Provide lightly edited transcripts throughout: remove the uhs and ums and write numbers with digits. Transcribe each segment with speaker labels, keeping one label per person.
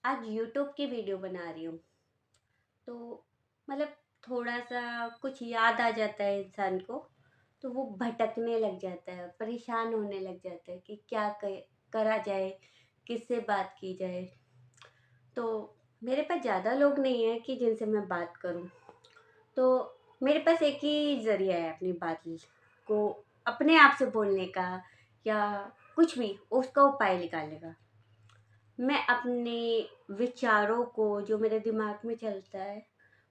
Speaker 1: आज यूट्यूब की वीडियो बना रही हूँ। तो मतलब थोड़ा-सा कुछ याद आ जाता है इंसान को, तो वो भटकने लग जाता है, परेशान होने लग जाता है कि क्या करा जाए, किससे बात की जाए। तो मेरे पास ज़्यादा लोग नहीं हैं कि जिनसे मैं बात करूँ। तो मेरे पास एक ही ज़रिया है अपनी बात को अपने आप से बोलने का, या कुछ भी उसका उपाय निकालने का। मैं अपने विचारों को, जो मेरे दिमाग में चलता है,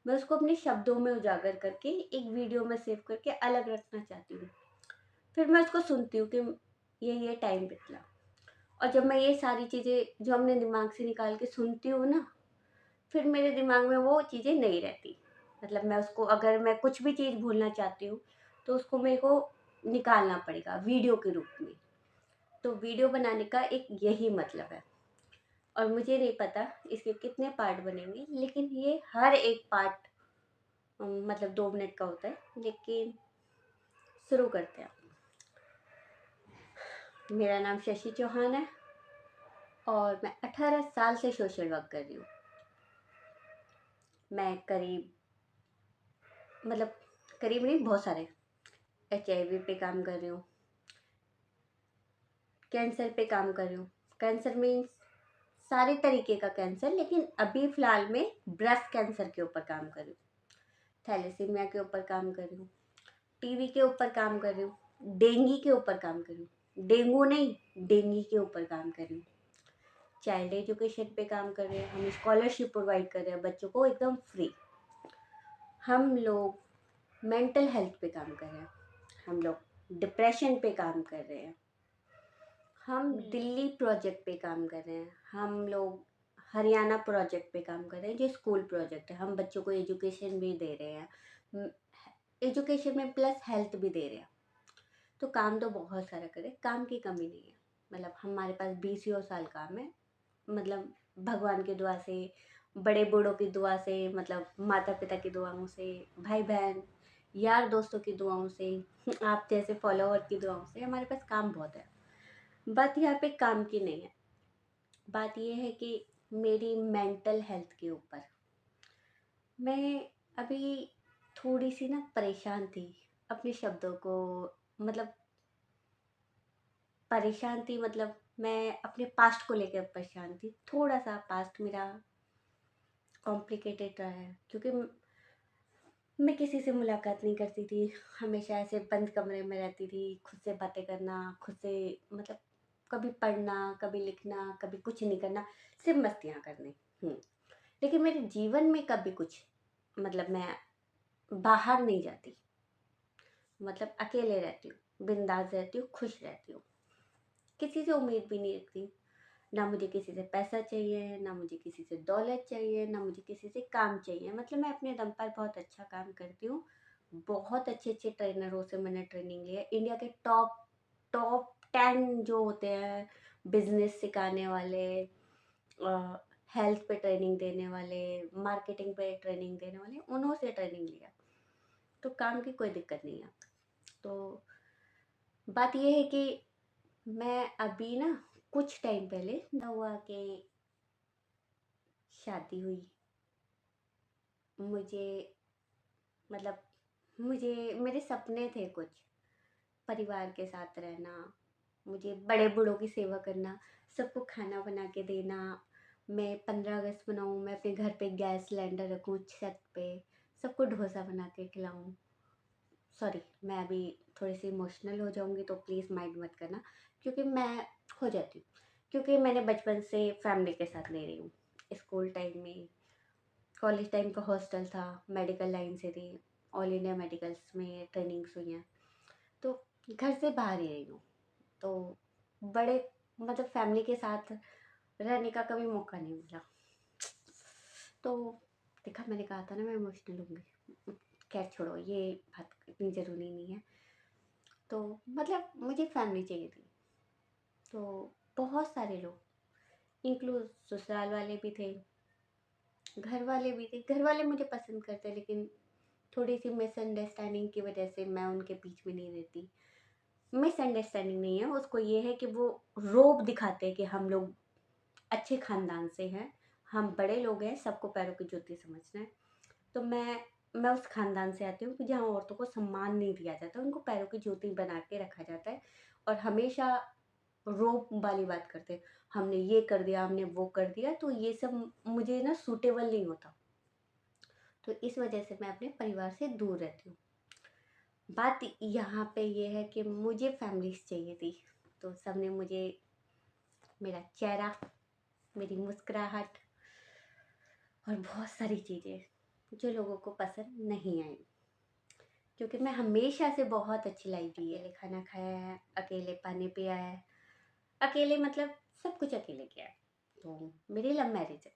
Speaker 1: मैं उसको अपने शब्दों में उजागर करके एक वीडियो में सेव करके अलग रखना चाहती हूँ। फिर मैं उसको सुनती हूँ कि ये टाइम निकला। और जब मैं ये सारी चीज़ें जो अपने दिमाग से निकाल के सुनती हूँ ना, फिर मेरे दिमाग में वो चीज़ें नहीं रहती। मतलब मैं उसको, अगर मैं कुछ भी चीज़ भूलना चाहती हूँ, तो उसको मेरे को निकालना पड़ेगा वीडियो के रूप में। तो वीडियो बनाने का एक यही मतलब है। और मुझे नहीं पता इसके कितने पार्ट बनेंगे, लेकिन ये हर एक पार्ट मतलब 2 मिनट का होता है। लेकिन शुरू करते हैं। मेरा नाम शशि चौहान है और मैं 18 साल से सोशल वर्क कर रही हूँ। मैं मतलब करीब नहीं, बहुत सारे HIV पे काम कर रही हूँ, कैंसर पे काम कर रही हूँ। कैंसर मीन्स सारे तरीके का कैंसर, लेकिन अभी फ़िलहाल में ब्रेस्ट कैंसर के ऊपर काम कर रही हूँ, थैलेसीमिया के ऊपर काम कर रही हूँ, टीबी के ऊपर काम कर रही हूँ, डेंगू के ऊपर काम कर रही हूँ। डेंगू नहीं, डेंगू के ऊपर काम कर रही हूँ। चाइल्ड एजुकेशन पे काम कर रहे हैं, हम स्कॉलरशिप प्रोवाइड कर रहे हैं बच्चों को एकदम फ्री। हम लोग मेंटल हेल्थ पे काम कर रहे हैं, हम लोग डिप्रेशन पे काम कर रहे हैं, हम दिल्ली प्रोजेक्ट पे काम कर रहे हैं, हम लोग हरियाणा प्रोजेक्ट पे काम कर रहे हैं जो स्कूल प्रोजेक्ट है। हम बच्चों को एजुकेशन भी दे रहे हैं, एजुकेशन में प्लस हेल्थ भी दे रहे हैं। तो काम तो बहुत सारा करें, काम की कमी नहीं है। मतलब हमारे पास 20 साल काम है। मतलब भगवान की दुआ से, बड़े बूढ़ों की दुआ से, मतलब माता पिता की दुआओं से, भाई बहन, यार दोस्तों की दुआओं से, आप जैसे फॉलोअर की दुआओं से हमारे पास काम बहुत है। बात यहाँ पे काम की नहीं है, बात ये है कि मेरी मेंटल हेल्थ के ऊपर। मैं अभी थोड़ी सी ना परेशान थी अपने शब्दों को, मतलब परेशान थी, मतलब मैं अपने पास्ट को लेकर परेशान थी। थोड़ा सा पास्ट मेरा कॉम्प्लिकेटेड रहा है, क्योंकि मैं किसी से मुलाकात नहीं करती थी। हमेशा ऐसे बंद कमरे में रहती थी, खुद से बातें करना, खुद से, मतलब कभी पढ़ना, कभी लिखना, कभी कुछ नहीं करना, सिर्फ मस्तियाँ करनी। लेकिन मेरे जीवन में कभी कुछ, मतलब मैं बाहर नहीं जाती, मतलब अकेले रहती हूँ, बिंदास रहती हूँ, खुश रहती हूँ, किसी से उम्मीद भी नहीं रखती। ना मुझे किसी से पैसा चाहिए, ना मुझे किसी से दौलत चाहिए, ना मुझे किसी से काम चाहिए। मतलब मैं अपने दम पर बहुत अच्छा काम करती हूँ। बहुत अच्छे अच्छे ट्रेनरों से मैंने ट्रेनिंग लिया है। इंडिया के टॉप टॉप 10 जो होते हैं बिजनेस सिखाने वाले, हेल्थ पे ट्रेनिंग देने वाले, मार्केटिंग पे ट्रेनिंग देने वाले, उन्हों से ट्रेनिंग लिया। तो काम की कोई दिक्कत नहीं है। तो बात यह है कि मैं अभी ना, कुछ टाइम पहले ना हुआ कि शादी हुई। मुझे, मतलब मुझे, मेरे सपने थे कुछ, परिवार के साथ रहना, मुझे बड़े बूढ़ों की सेवा करना, सबको खाना बना के देना। मैं 15 अगस्त बनाऊँ, मैं अपने घर पे गैस सिलेंडर रखूँ छत पे, सबको डोसा बना के खिलाऊँ। सॉरी, मैं अभी थोड़ी सी इमोशनल हो जाऊँगी, तो प्लीज़ माइंड मत करना, क्योंकि मैं हो जाती हूँ। क्योंकि मैंने बचपन से फैमिली के साथ नहीं रही हूँ। स्कूल टाइम में, कॉलेज टाइम का हॉस्टल था, मेडिकल लाइन से थी, ऑल इंडिया मेडिकल्स में ट्रेनिंग्स हुई हैं। तो घर से बाहर ही रही हूँ। तो बड़े, मतलब फैमिली के साथ रहने का कभी मौका नहीं मिला। तो देखा, मैंने कहा था ना मैं इमोशनल होंगी। खैर छोड़ो, ये बात इतनी ज़रूरी नहीं है। तो मतलब मुझे फैमिली चाहिए थी। तो बहुत सारे लोग, इंक्लूड ससुराल वाले भी थे, घर वाले भी थे। घर वाले मुझे पसंद करते, लेकिन थोड़ी सी मिसअंडरस्टैंडिंग की वजह से मैं उनके बीच में नहीं रहती। मिसअंडरस्टैंडिंग नहीं है उसको, ये है कि वो रोब दिखाते हैं कि हम लोग अच्छे ख़ानदान से हैं, हम बड़े लोग हैं, सबको पैरों की जूती समझना है। तो मैं उस ख़ानदान से आती हूँ कि जहाँ औरतों को सम्मान नहीं दिया जाता, उनको पैरों की जूती बना के रखा जाता है और हमेशा रोब वाली बात करते हैं, हमने ये कर दिया, हमने वो कर दिया, तो ये सब मुझे ना सूटेबल नहीं होता। तो इस वजह से मैं अपने परिवार से दूर रहती हूँ। बात यहाँ पे ये है कि मुझे फैमिलीज़ चाहिए थी, तो सबने मुझे मेरा चेहरा, मेरी मुस्कुराहट और बहुत सारी चीज़ें जो लोगों को पसंद नहीं आई, क्योंकि मैं हमेशा से बहुत अच्छी लाइफ जी है। अकेले खाना खाया है, अकेले पानी पिया है, अकेले मतलब सब कुछ अकेले किया है। तो मेरी लव मैरिज है।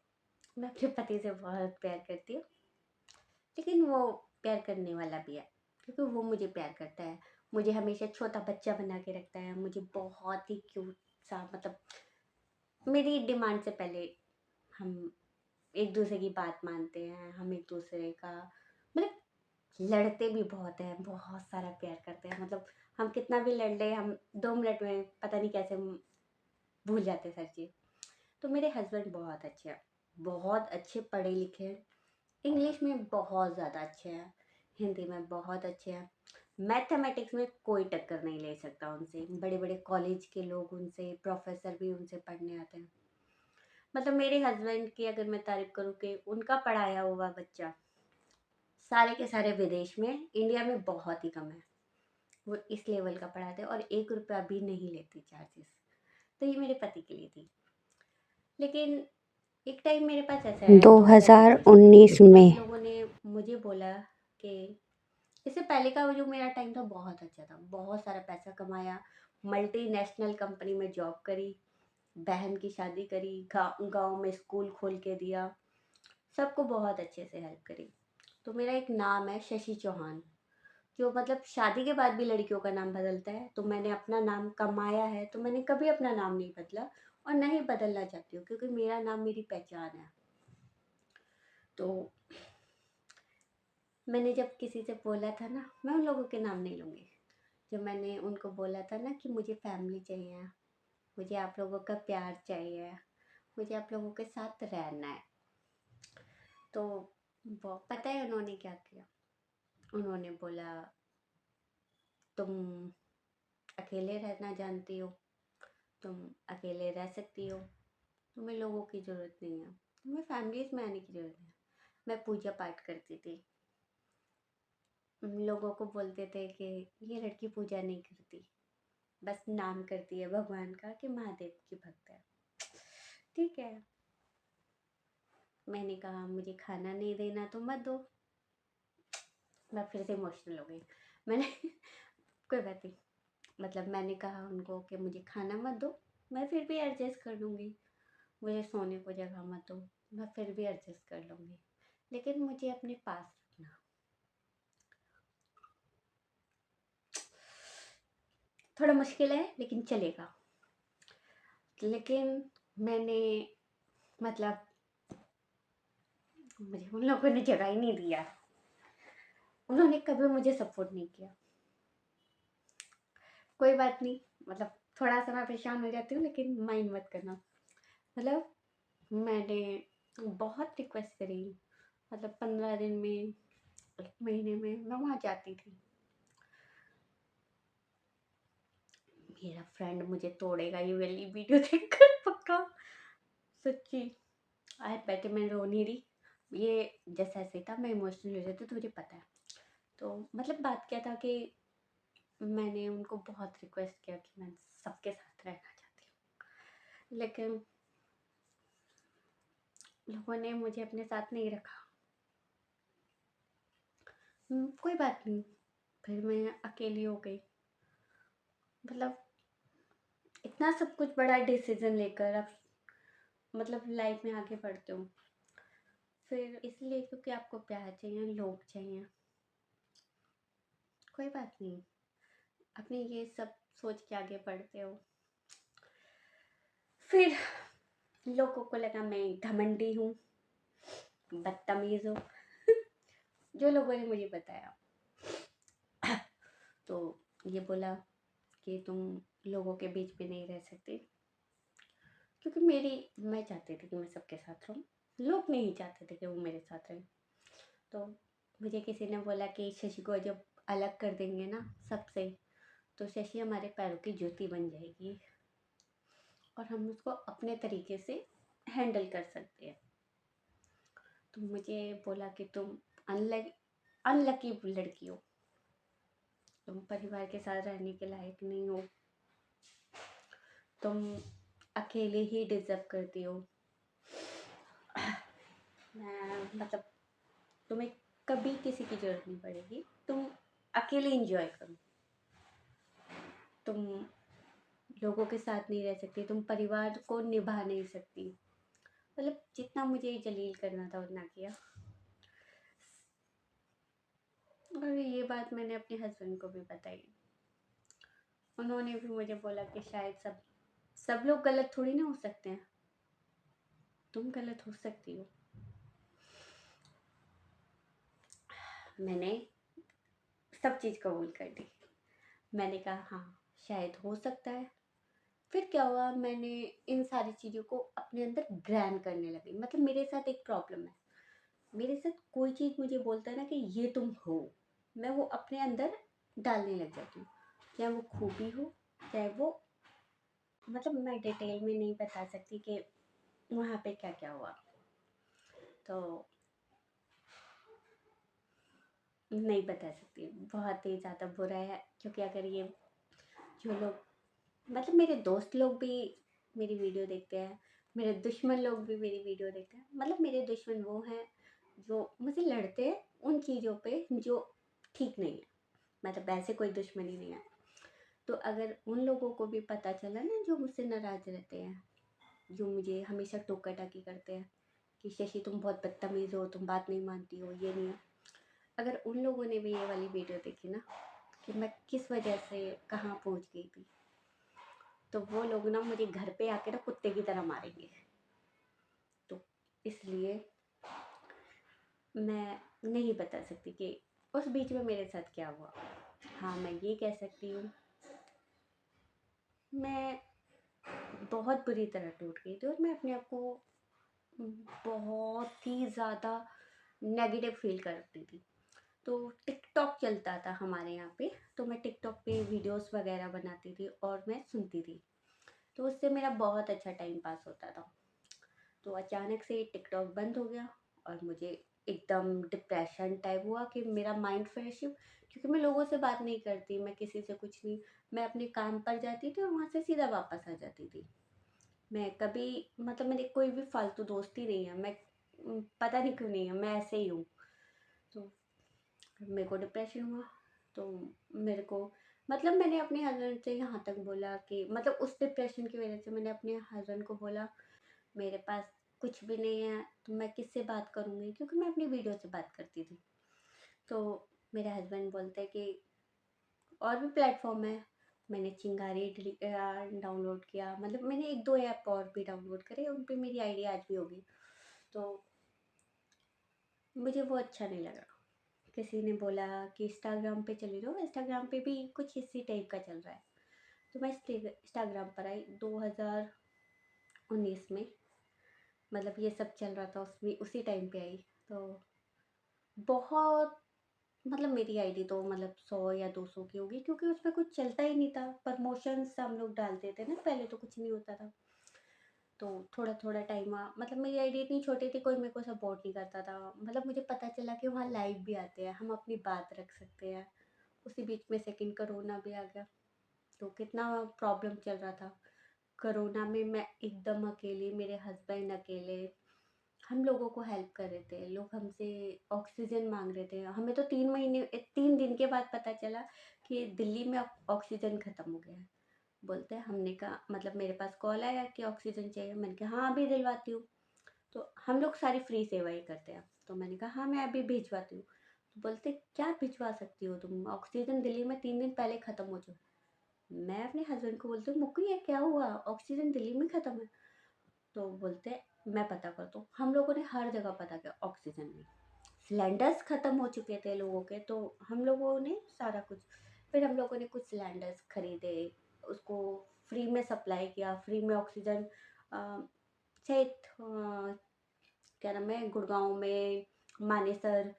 Speaker 1: मैं अपने पति से बहुत प्यार करती हूँ, लेकिन वो प्यार करने वाला भी है, क्योंकि वो मुझे प्यार करता है। मुझे हमेशा छोटा बच्चा बना के रखता है, मुझे बहुत ही क्यूट सा, मतलब मेरी डिमांड से पहले हम एक दूसरे की बात मानते हैं, हम एक दूसरे का मतलब लड़ते भी बहुत हैं, बहुत सारा प्यार करते हैं। मतलब हम कितना भी लड़ लें, हम 2 मिनट में पता नहीं कैसे भूल जाते हैं सारी चीज़। तो मेरे हस्बैंड बहुत अच्छे हैं, बहुत अच्छे पढ़े लिखे हैं, इंग्लिश में बहुत ज़्यादा अच्छे हैं, हिंदी में बहुत अच्छे हैं, मैथमेटिक्स में कोई टक्कर नहीं ले सकता उनसे। बड़े बड़े कॉलेज के लोग उनसे, प्रोफेसर भी उनसे पढ़ने आते हैं। मतलब मेरे हस्बैंड की अगर मैं तारीफ करूँ कि उनका पढ़ाया हुआ बच्चा सारे के सारे विदेश में, इंडिया में बहुत ही कम है, वो इस लेवल का पढ़ाते हैं और 1 रुपया भी नहीं लेते चार्जेस। तो ये मेरे पति के लिए थी। लेकिन एक टाइम मेरे पास ऐसा है 2019 में लोगों ने मुझे बोला कि इससे पहले का वो जो मेरा टाइम था बहुत अच्छा था, बहुत सारा पैसा कमाया, मल्टीनेशनल कंपनी में जॉब करी, बहन की शादी करी, गांव में स्कूल खोल के दिया, सबको बहुत अच्छे से हेल्प करी। तो मेरा एक नाम है शशि चौहान, जो मतलब शादी के बाद भी लड़कियों का नाम बदलता है। तो मैंने अपना नाम कमाया है, तो मैंने कभी अपना नाम नहीं बदला और ना ही बदलना चाहती हूँ, क्योंकि मेरा नाम मेरी पहचान है। तो मैंने जब किसी से बोला था ना, मैं उन लोगों के नाम नहीं लूँगी, जब मैंने उनको बोला था ना कि मुझे फैमिली चाहिए, मुझे आप लोगों का प्यार चाहिए, मुझे आप लोगों के साथ रहना है, तो वो पता है उन्होंने क्या किया? उन्होंने बोला, तुम अकेले रहना जानती हो, तुम अकेले रह सकती हो, तुम्हें लोगों की ज़रूरत नहीं है, तुम्हें फैमिलीज़ में आने की ज़रूरत है। मैं पूजा पाठ करती थी, लोगों को बोलते थे कि ये लड़की पूजा नहीं करती, बस नाम करती है भगवान का कि महादेव की भक्त है। ठीक है, मैंने कहा मुझे खाना नहीं देना तो मत दो। मैं फिर से इमोशनल हो गई। मैंने कोई बात नहीं, मतलब मैंने कहा उनको कि मुझे खाना मत दो, मैं फिर भी एडजस्ट कर लूँगी, मुझे सोने को जगह मत दो, मैं फिर भी एडजस्ट कर लूँगी, लेकिन मुझे अपने पास रखना। थोड़ा मुश्किल है लेकिन चलेगा। लेकिन मैंने मतलब मुझे उन लोगों ने जगह ही नहीं दिया, उन्होंने कभी मुझे सपोर्ट नहीं किया। कोई बात नहीं, मतलब थोड़ा सा मैं परेशान हो जाती हूँ, लेकिन माइंड मत करना। मतलब मैंने बहुत रिक्वेस्ट करी, मतलब 15 दिन में, 1 महीने में मैं वहाँ जाती थी। मेरा फ्रेंड मुझे तोड़ेगा ये वाली वीडियो देखकर पक्का, सच्ची। आज बैठे मैं रो नहीं रही, ये जैसा ऐसे था, मैं इमोशनल हो जाती तो मुझे पता है। तो मतलब बात क्या था कि मैंने उनको बहुत रिक्वेस्ट किया कि मैं सबके साथ रहना चाहती हूँ, लेकिन लोगों ने मुझे अपने साथ नहीं रखा। कोई बात नहीं, फिर मैं अकेली हो गई। मतलब इतना सब कुछ बड़ा डिसीजन लेकर अब मतलब लाइफ में आगे बढ़ते हो, फिर इसलिए क्योंकि आपको प्यार चाहिए, लोग चाहिए। कोई बात नहीं, अपने ये सब सोच के आगे बढ़ते हो। फिर लोगों को लगा मैं घमंडी हूँ, बदतमीज हूँ। जो लोगों ने मुझे बताया, तो ये बोला कि तुम लोगों के बीच में नहीं रह सकती, क्योंकि मैं चाहती थी कि मैं सबके साथ रहूँ, लोग नहीं चाहते थे कि वो मेरे साथ रहे। तो मुझे किसी ने बोला कि शशि को जब अलग कर देंगे ना सबसे, तो शशि हमारे पैरों की जूती बन जाएगी और हम उसको अपने तरीके से हैंडल कर सकते हैं। तो मुझे बोला कि तुम अनलकी लड़की हो, तुम परिवार के साथ रहने के लायक नहीं हो, तुम अकेले ही डिजर्व करती हो। मैं मतलब तुम्हें कभी किसी की जरूरत नहीं पड़ेगी, तुम अकेले इंजॉय करो, तुम लोगों के साथ नहीं रह सकती, तुम परिवार को निभा नहीं सकती। मतलब जितना मुझे जलील करना था उतना किया। और ये बात मैंने अपने हस्बैंड को भी बताई। उन्होंने भी मुझे बोला कि शायद सब लोग गलत थोड़ी ना हो सकते हैं, तुम गलत हो सकती हो। मैंने सब चीज़ कबूल कर ली। मैंने कहा हाँ शायद हो सकता है। फिर क्या हुआ, मैंने इन सारी चीज़ों को अपने अंदर ग्रैन करने लगी। मतलब मेरे साथ एक प्रॉब्लम है, मेरे साथ कोई चीज़ मुझे बोलता है ना कि ये तुम हो, मैं वो अपने अंदर डालने लग जाती हूँ। चाहे वो खूबी हो, चाहे वो, मतलब मैं डिटेल में नहीं बता सकती कि वहाँ पे क्या क्या हुआ। तो नहीं बता सकती, बहुत ही ज़्यादा बुरा है। क्योंकि अगर ये जो लोग, मतलब मेरे दोस्त लोग भी मेरी वीडियो देखते हैं, मेरे दुश्मन लोग भी मेरी वीडियो देखते हैं। मतलब मेरे दुश्मन वो हैं जो मुझसे लड़ते हैं उन चीज़ों पे जो ठीक नहीं है। मतलब ऐसे कोई दुश्मनी नहीं है। तो अगर उन लोगों को भी पता चला ना जो मुझसे नाराज़ रहते हैं, जो मुझे हमेशा टोका टाकी करते हैं कि शशि तुम बहुत बदतमीज़ हो, तुम बात नहीं मानती हो, ये नहीं है। अगर उन लोगों ने भी ये वाली वीडियो देखी ना कि मैं किस वजह से कहाँ पहुँच गई थी, तो वो लोग ना मुझे घर पे आके ना कुत्ते की तरह मारेंगे। तो इसलिए मैं नहीं बता सकती कि उस बीच में मेरे साथ क्या हुआ। हाँ मैं ये कह सकती हूँ, मैं बहुत बुरी तरह टूट गई थी और मैं अपने आप को बहुत ही ज़्यादा नेगेटिव फील करती थी। तो टिकटॉक चलता था हमारे यहाँ पे, तो मैं टिकटॉक पे वीडियोस वगैरह बनाती थी और मैं सुनती थी। तो उससे मेरा बहुत अच्छा टाइम पास होता था। तो अचानक से टिकटॉक बंद हो गया और मुझे एकदम डिप्रेशन टाइप हुआ कि मेरा माइंड फ्रेश हो। क्योंकि मैं लोगों से बात नहीं करती, मैं किसी से कुछ नहीं, मैं अपने काम पर जाती थी और वहाँ से सीधा वापस आ जाती थी। मैं कभी, मतलब मेरे कोई भी फालतू दोस्त ही नहीं है। मैं पता नहीं क्यों नहीं है, मैं ऐसे ही हूँ। तो मेरे को डिप्रेशन हुआ। तो मेरे को, मतलब मैंने अपने हस्बैंड से यहाँ तक बोला कि, मतलब उस डिप्रेशन की वजह से मैंने अपने हस्बैंड को बोला मेरे पास कुछ भी नहीं है तो मैं किससे बात करूँगी, क्योंकि मैं अपनी वीडियो से बात करती थी। तो मेरे हस्बैंड बोलते हैं कि और भी प्लेटफॉर्म है। मैंने चिंगारी डाउनलोड किया, मतलब मैंने एक दो ऐप और भी डाउनलोड करे, उन पे मेरी आईडी आज भी होगी। तो मुझे वो अच्छा नहीं लगा। किसी ने बोला कि इंस्टाग्राम पे चली जाओ, इंस्टाग्राम पे भी कुछ इसी टाइप का चल रहा है। तो मैं इंस्टाग्राम पर आई 2019 में, मतलब ये सब चल रहा था उसमें, उसी टाइम पे आई। तो बहुत, मतलब मेरी आईडी तो मतलब 100 या 200 की होगी, क्योंकि उसमें कुछ चलता ही नहीं था। प्रमोशंस हम लोग डालते थे ना, पहले तो कुछ नहीं होता था। तो थोड़ा थोड़ा टाइम हुआ, मतलब मेरी आईडी इतनी छोटी थी, कोई मेरे को सपोर्ट नहीं करता था। मतलब मुझे पता चला कि वहाँ लाइव भी आते हैं, हम अपनी बात रख सकते हैं। उसी बीच में सेकंड कोरोना भी आ गया, तो कितना प्रॉब्लम चल रहा था। कोरोना में मैं एकदम अकेली, मेरे हस्बैंड अकेले, हम लोगों को हेल्प कर रहे थे। लोग हमसे ऑक्सीजन मांग रहे थे। हमें तो 3 दिन के बाद पता चला कि दिल्ली में ऑक्सीजन ख़त्म हो गया है। बोलते हैं, हमने कहा, मतलब मेरे पास कॉल आया कि ऑक्सीजन चाहिए। मैंने कहा हाँ अभी दिलवाती हूँ। तो हम लोग सारी फ्री सेवा ही करते हैं। तो मैंने कहा हाँ मैं अभी भिजवाती हूँ। तो बोलते क्या भिजवा सकती हो तुम, ऑक्सीजन दिल्ली में 3 दिन पहले ख़त्म हो चुका। मैं अपने हस्बैंड को बोलती हूँ मुक्की ये क्या हुआ, ऑक्सीजन दिल्ली में ख़त्म है। तो बोलते मैं पता करता हूँ। हम लोगों ने हर जगह पता किया, ऑक्सीजन नहीं, सिलेंडर्स ख़त्म हो चुके थे लोगों के। तो हम लोगों ने सारा कुछ, फिर हम लोगों ने कुछ सिलेंडर्स खरीदे, उसको फ्री में सप्लाई किया, फ्री में ऑक्सीजन। शायद क्या नाम है, गुड़गांव में, मानेसर,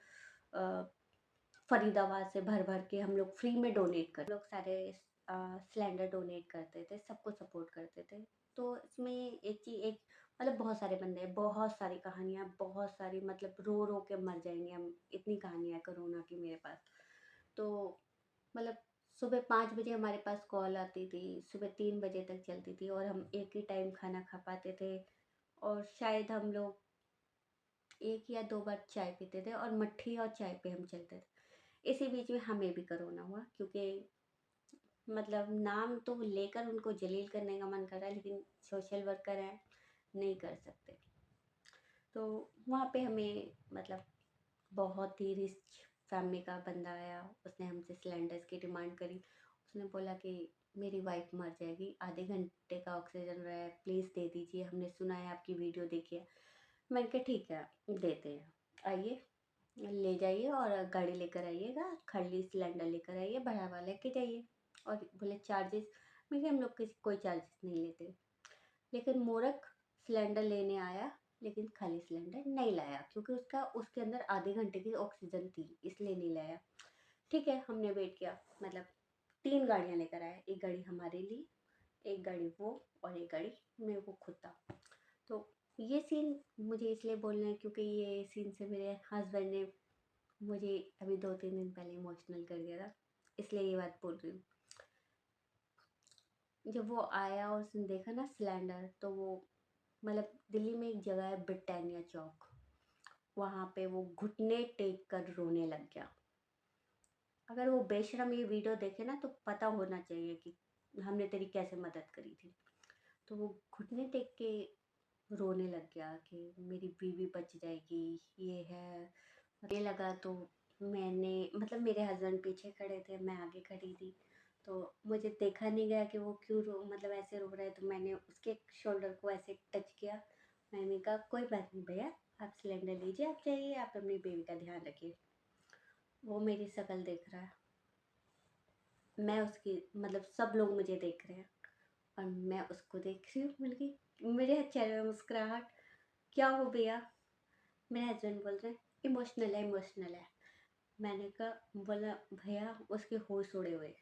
Speaker 1: फरीदाबाद से भर भर के हम लोग फ्री में डोनेट कर, लोग सारे सिलेंडर डोनेट करते थे, सबको सपोर्ट करते थे। तो इसमें एक मतलब बहुत सारे बंदे हैं, बहुत सारी कहानियाँ, बहुत सारी, मतलब रो रो के मर जाएंगे हम, इतनी कहानियाँ है कोरोना की मेरे पास। तो मतलब सुबह 5 बजे हमारे पास कॉल आती थी, सुबह 3 बजे तक चलती थी, और हम एक ही टाइम खाना खा पाते थे, और शायद हम लोग 1 या 2 बार चाय पीते थे, और मट्ठी और चाय पे हम चलते थे। इसी बीच में हमें भी कोरोना हुआ, क्योंकि मतलब नाम तो लेकर उनको जलील करने का मन कर रहा है, लेकिन सोशल वर्कर हैं, नहीं कर सकते। तो वहाँ पे हमें मतलब बहुत ही रिच फैमिली का बंदा आया, उसने हमसे सिलेंडर्स की डिमांड करी। उसने बोला कि मेरी वाइफ मर जाएगी, आधे घंटे का ऑक्सीजन रहा है, प्लीज़ दे दीजिए, हमने सुना है आपकी वीडियो देखी है। मैंने कहा ठीक है, देते हैं, आइए ले जाइए और गाड़ी लेकर आइएगा, खाली सिलेंडर लेकर आइए, बड़ा वाला लेके जाइए। और बोले चार्जेस, मैं कहा हम लोग किसी कोई चार्जेस नहीं लेते। लेकिन मूर्ख सिलेंडर लेने आया, लेकिन खाली सिलेंडर नहीं लाया, क्योंकि उसका उसके अंदर आधे घंटे की ऑक्सीजन थी, इसलिए नहीं लाया। ठीक है, हमने वेट किया, मतलब 3 गाड़ियाँ लेकर आए, एक गाड़ी हमारे लिए, एक गाड़ी वो, और एक गाड़ी मेरे को खुद था। तो ये सीन मुझे इसलिए बोलना है क्योंकि ये सीन से मेरे हस्बैंड ने मुझे अभी 2-3 दिन पहले इमोशनल कर दिया था, इसलिए ये बात बोल रही हूँ। जब वो आया और उसने देखा ना सिलेंडर, तो वो मतलब दिल्ली में एक जगह है ब्रिटानिया चौक, वहाँ पे वो घुटने टेक कर रोने लग गया। अगर वो बेशरम ये वीडियो देखे ना, तो पता होना चाहिए कि हमने तेरी कैसे मदद करी थी। तो वो घुटने टेक के रोने लग गया कि मेरी बीवी बच जाएगी, ये है, ये लगा। तो मैंने मतलब मेरे हस्बैंड पीछे खड़े थे, मैं आगे खड़ी थी, तो मुझे देखा नहीं गया कि वो क्यों रो मतलब ऐसे रो रहा है। तो मैंने उसके शोल्डर को ऐसे टच किया। मैंने कहा कोई बात नहीं भैया, आप सिलेंडर लीजिए, आप जाइए, आप अपनी बेबी का ध्यान रखिए। वो मेरी शक्ल देख रहा है, मैं उसकी, मतलब सब लोग मुझे देख रहे हैं, और मैं उसको देख रही हूँ। मेरे चेहरे में मुस्कुराहट, क्या हो भैया? मेरे हस्बैंड बोल रहे हैं इमोशनल है, इमोशनल है। मैंने कहा, बोला भैया उसके होश उड़े हुए।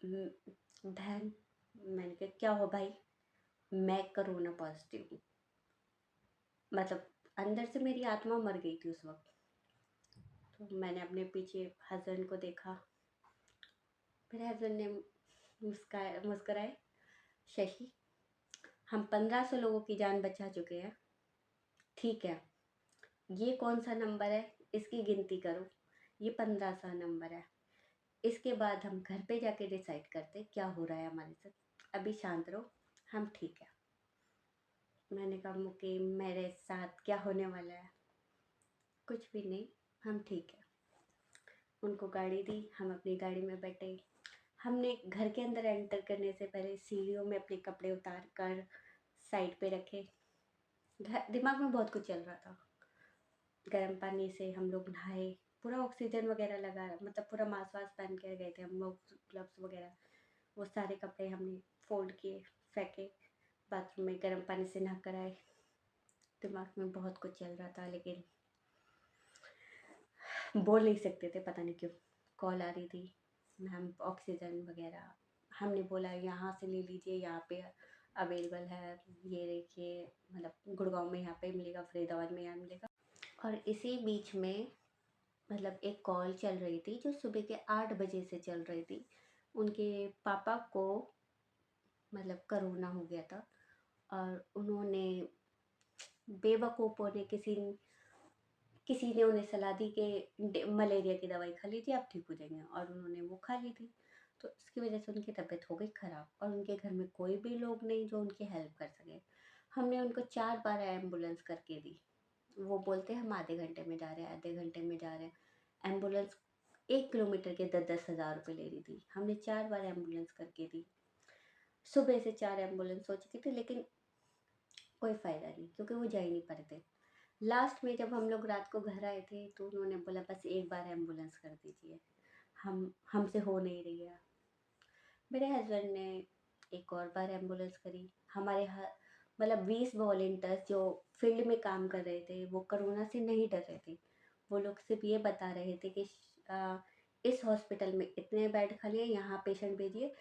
Speaker 1: बहन, मैंने कहा क्या हो भाई? मैं कोरोना पॉजिटिव हूँ। मतलब अंदर से मेरी आत्मा मर गई थी उस वक्त। तो मैंने अपने पीछे हस्बैंड को देखा, मेरे हस्बैंड ने मुस्कुराए, शशि हम 1500 लोगों की जान बचा चुके हैं, ठीक है, ये कौन सा नंबर है, इसकी गिनती करो, ये 1500 नंबर है, इसके बाद हम घर पे जाके डिसाइड करते क्या हो रहा है हमारे साथ, अभी शांत रहो, हम ठीक है। मैंने कहा मुके मेरे साथ क्या होने वाला है? कुछ भी नहीं, हम ठीक है। उनको गाड़ी दी, हम अपनी गाड़ी में बैठे। हमने घर के अंदर एंटर करने से पहले सीढ़ियों में अपने कपड़े उतार कर साइड पे रखे। दिमाग में बहुत कुछ चल रहा था। गर्म पानी से हम लोग नहाए, पूरा ऑक्सीजन वगैरह लगा, मतलब पूरा मास्क वास्क पहन के गए थे हम लोग, ग्लव्स वगैरह। वो सारे कपड़े हमने फोल्ड किए, फेंके, बाथरूम में गर्म पानी से नहा कर आए। दिमाग में बहुत कुछ चल रहा था, लेकिन बोल नहीं सकते थे, पता नहीं क्यों। कॉल आ रही थी, मैम ऑक्सीजन वगैरह, हमने बोला यहाँ से ले लीजिए, यहाँ पे अवेलेबल है, ये देखिए, मतलब गुड़गांव में यहाँ पे मिलेगा, फरीदाबाद में यहाँ मिलेगा। और इसी बीच में मतलब एक कॉल चल रही थी जो सुबह के 8 बजे से चल रही थी। उनके पापा को मतलब कोरोना हो गया था, और उन्होंने बेवकूफ़ों ने किसी ने उन्हें सलाह दी कि मलेरिया की दवाई खा लीजिए, आप ठीक हो जाएंगे, और उन्होंने वो खा ली थी। तो इसकी वजह से उनकी तबीयत हो गई ख़राब, और उनके घर में कोई भी लोग नहीं जो उनकी हेल्प कर सके। हमने उनको 4 बार एम्बुलेंस करके दी। वो बोलते हम आधे घंटे में जा रहे हैं, आधे घंटे में जा रहे हैं। एम्बुलेंस 1 किलोमीटर के 10-10 हज़ार रुपये ले रही थी। हमने 4 बार एम्बुलेंस करके दी। सुबह से 4 एम्बुलेंस हो चुकी थी, लेकिन कोई फ़ायदा नहीं, क्योंकि वो जा ही नहीं पा रहे थे। लास्ट में जब हम लोग रात को घर आए थे, तो उन्होंने बोला बस एक बार एम्बुलेंस कर दीजिए, हमसे हो नहीं रही है। मेरे हस्बैंड ने एक और बार एम्बुलेंस करी। मतलब 20 वॉलंटियर्स जो फील्ड में काम कर रहे थे वो कोरोना से नहीं डर रहे थे। वो लोग सिर्फ ये बता रहे थे कि अ, इस हॉस्पिटल में इतने बेड खाली है, यहाँ पेशेंट भेजिए।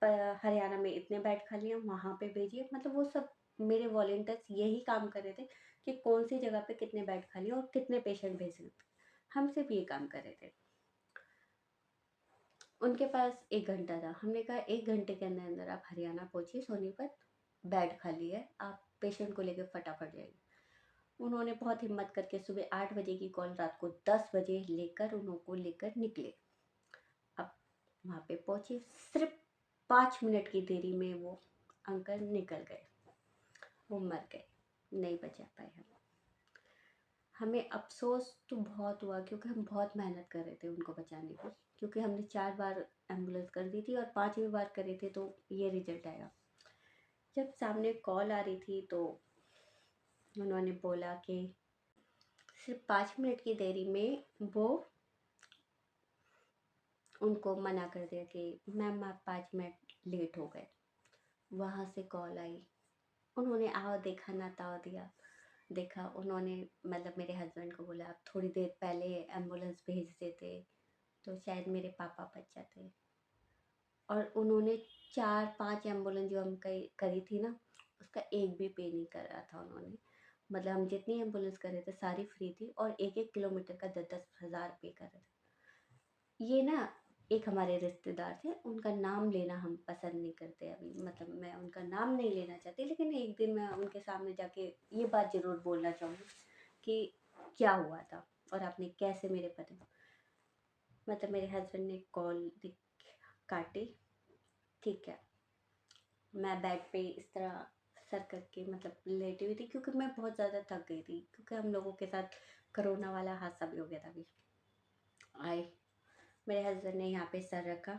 Speaker 1: हरियाणा में इतने बेड खाली हैं, वहाँ पे भेजिए। मतलब वो सब मेरे वॉलंटियर्स यही काम कर रहे थे कि कौन सी जगह पे कितने बेड खाली हैं और कितने पेशेंट भेजने हैं। हम सिर्फ ये काम कर रहे थे। उनके पास 1 घंटा था। हमने कहा 1 घंटे के अंदर आप हरियाणा पहुँचिए सोनीपत, बेड खाली है, आप पेशेंट को लेके फटाफट जाइए। उन्होंने बहुत हिम्मत करके सुबह 8 बजे की कॉल रात को 10 बजे लेकर उनको लेकर निकले। अब वहाँ पे पहुँचे, सिर्फ 5 मिनट की देरी में वो अंकल निकल गए, वो मर गए, नहीं बचा पाए हम। हमें अफ़सोस तो बहुत हुआ क्योंकि हम बहुत मेहनत कर रहे थे उनको बचाने की, क्योंकि हमने 4 बार एम्बुलेंस कर दी थी और 5वीं बार करे थे तो ये रिज़ल्ट आया। जब सामने कॉल आ रही थी तो उन्होंने बोला कि सिर्फ 5 मिनट की देरी में वो उनको मना कर दिया कि मैम आप 5 मिनट लेट हो गए। वहाँ से कॉल आई, उन्होंने आओ देखा ना ताव दिया। देखा उन्होंने, मतलब मेरे हस्बैंड को बोला आप थोड़ी देर पहले एम्बुलेंस भेज देते तो शायद मेरे पापा बच जाते। और उन्होंने 4-5 एम्बुलेंस जो हम करी थी ना, उसका एक भी पे नहीं करा था उन्होंने। मतलब हम जितनी एम्बुलेंस कर रहे थे सारी फ्री थी और 1-1 किलोमीटर का 10-10 हज़ार पे कर रहे थे। ये ना एक हमारे रिश्तेदार थे, उनका नाम लेना हम पसंद नहीं करते अभी, मतलब मैं उनका नाम नहीं लेना चाहती, लेकिन एक दिन मैं उनके सामने जाके ये बात ज़रूर बोलना चाहूँगी कि क्या हुआ था और आपने कैसे मेरे पति, मतलब मेरे हस्बैंड ने कॉल काटी। ठीक है, मैं बेड पे इस तरह सर करके मतलब लेटी हुई थी क्योंकि मैं बहुत ज़्यादा थक गई थी, क्योंकि हम लोगों के साथ कोरोना वाला हादसा भी हो गया था अभी। आए, मेरे हस्बैंड ने यहाँ पे सर रखा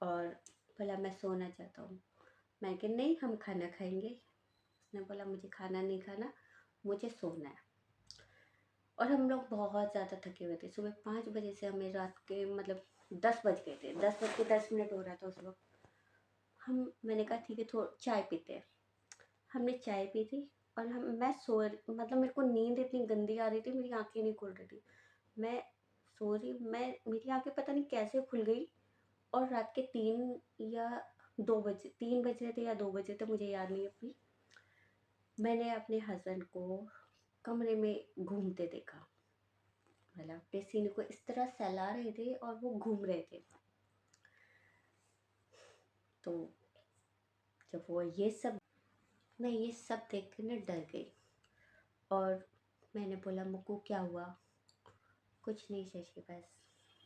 Speaker 1: और बोला मैं सोना चाहता हूँ। मैं कि नहीं हम खाना खाएंगे। उसने बोला मुझे खाना नहीं खाना, मुझे सोना है। और हम लोग बहुत ज़्यादा थके हुए थे, सुबह 5 बजे से हमें रात के मतलब 10 बज गए थे, 10 बज के 10 मिनट हो रहा था उस वक्त। मैंने कहा ठीक है थोड़ा चाय पीते हैं। हमने चाय पी थी और मैं मतलब मेरे को नींद इतनी गंदी आ रही थी, मेरी आंखें नहीं खुल रही थी। मैं सो रही, मैं मेरी आंखें पता नहीं कैसे खुल गई और रात के 3 या 2 बजे, 3 बज रहे थे या 2 बजे थे, मुझे याद नहीं अभी। मैंने अपने हस्बैंड को कमरे में घूमते देखा, मतलब अपने सीने को इस तरह सहला रहे थे और वो घूम रहे थे। तो जब वो ये सब, मैं ये सब देख कर ना डर गई और मैंने बोला मुक्कू क्या हुआ? कुछ नहीं शशि बस।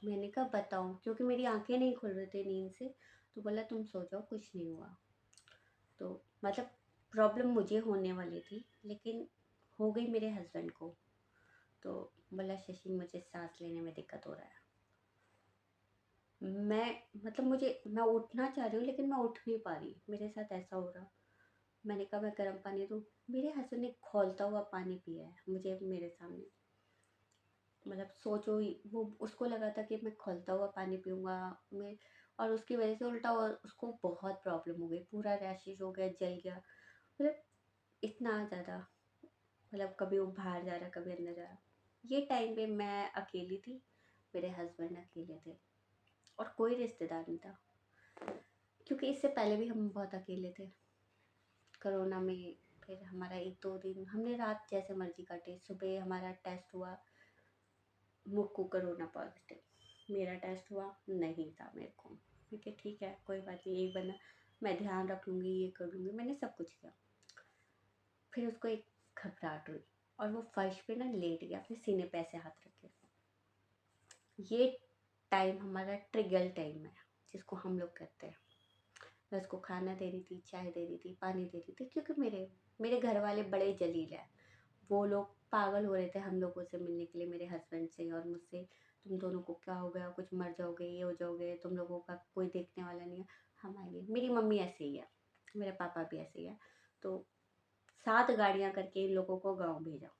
Speaker 1: मैंने कहा बताओ, क्योंकि मेरी आंखें नहीं खुल रही थी नींद से। तो बोला तुम सो जाओ कुछ नहीं हुआ। तो मतलब प्रॉब्लम मुझे होने वाली थी लेकिन हो गई मेरे हस्बैंड को। तो बोला शशि मुझे सांस लेने में दिक्कत हो रहा है। मैं मतलब मैं उठना चाह रही हूँ लेकिन मैं उठ नहीं पा रही, मेरे साथ ऐसा हो रहा। मैंने कहा मैं गर्म पानी दूँ। मेरे हस्बैंड ने खौलता हुआ पानी पिया है मुझे मेरे सामने। मतलब सोचो ही, वो उसको लगा था कि मैं खौलता हुआ पानी पीऊँगा मैं, और उसकी वजह से उल्टा और उसको बहुत प्रॉब्लम हो गई, पूरा रैशेज़ हो गया, जल गया। मतलब इतना ज़्यादा, मतलब कभी वो बाहर जा रहा, कभी अंदर जा रहा। ये टाइम पे मैं अकेली थी, मेरे हस्बैंड अकेले थे और कोई रिश्तेदार नहीं था, क्योंकि इससे पहले भी हम बहुत अकेले थे कोरोना में। फिर हमारा 1-2 दिन हमने रात जैसे मर्ज़ी काटी। सुबह हमारा टेस्ट हुआ, मुक्कू कोरोना पॉजिटिव। मेरा टेस्ट हुआ, नहीं था मेरे को। ठीक है कोई बात नहीं, एक बंदा, मैं ध्यान रख लूँगी, ये कर लूँगी, मैंने सब कुछ किया। फिर उसको एक घबराहट हुई और वो फर्श पे ना लेट गया अपने सीने पे ऐसे हाथ रख के। ये टाइम हमारा ट्रिगल टाइम है जिसको हम लोग कहते हैं। मैं उसको खाना दे रही थी, चाय दे रही थी, पानी दे रही थी, क्योंकि मेरे घर वाले बड़े जलील हैं। वो लोग पागल हो रहे थे हम लोगों से मिलने के लिए, मेरे हस्बैंड से और मुझसे। तुम दोनों को क्या हो गया, कुछ मर जाओगे, ये हो जाओगे, तुम लोगों का कोई देखने वाला नहीं है, हम आएंगे। मेरी मम्मी ऐसे ही है, मेरे पापा भी ऐसे ही है। तो 7 गाड़ियाँ करके इन लोगों को गाँव भेजा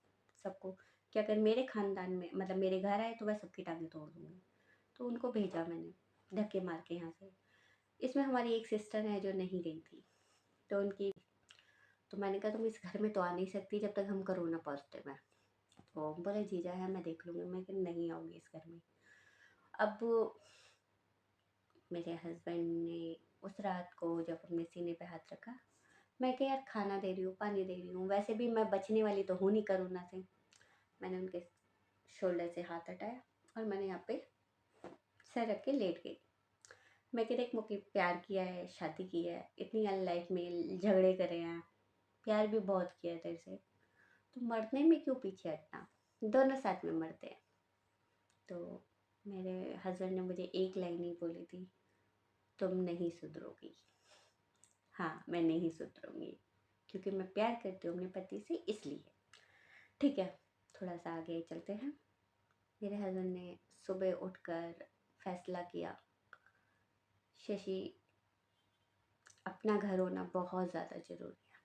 Speaker 1: सबको, कि अगर मेरे खानदान में मतलब मेरे घर आए तो मैं सबकी टांगें तोड़ दूँगी। तो उनको भेजा मैंने धक्के मार के यहाँ से। इसमें हमारी एक सिस्टर है जो नहीं गई थी, तो उनकी तो मैंने कहा तुम इस घर में तो आ नहीं सकती जब तक हम कोरोना पॉजिटिव हैं। तो बोले जीजा है मैं देख लूँगी। मैं कहा नहीं आऊँगी इस घर में। अब मेरे हस्बैंड ने उस रात को जब अपने सीने पे हाथ रखा, मैं कहा यार खाना दे रही हूँ, पानी दे रही हूँ, वैसे भी मैं बचने वाली तो हूँ नहीं कोरोना से। मैंने उनके शोल्डर से हाथ हटाया और मैंने यहाँ पे सर रख के लेट गई। मैं कह देख मुझे प्यार किया है, शादी की है, इतनी लाइफ में झगड़े करे हैं, प्यार भी बहुत किया है तेरे से, तो मरने में क्यों पीछे हटना, दोनों साथ में मरते हैं। तो मेरे हस्बैंड ने मुझे एक लाइन ही बोली थी, तुम नहीं सुधरोगी। हाँ मैं नहीं सुधरूंगी, क्योंकि मैं प्यार करती हूँ अपने पति से, इसलिए। ठीक है, थोड़ा सा आगे चलते हैं। मेरे हस्बैंड ने सुबह उठकर फैसला किया, शशि अपना घर होना बहुत ज़्यादा ज़रूरी है।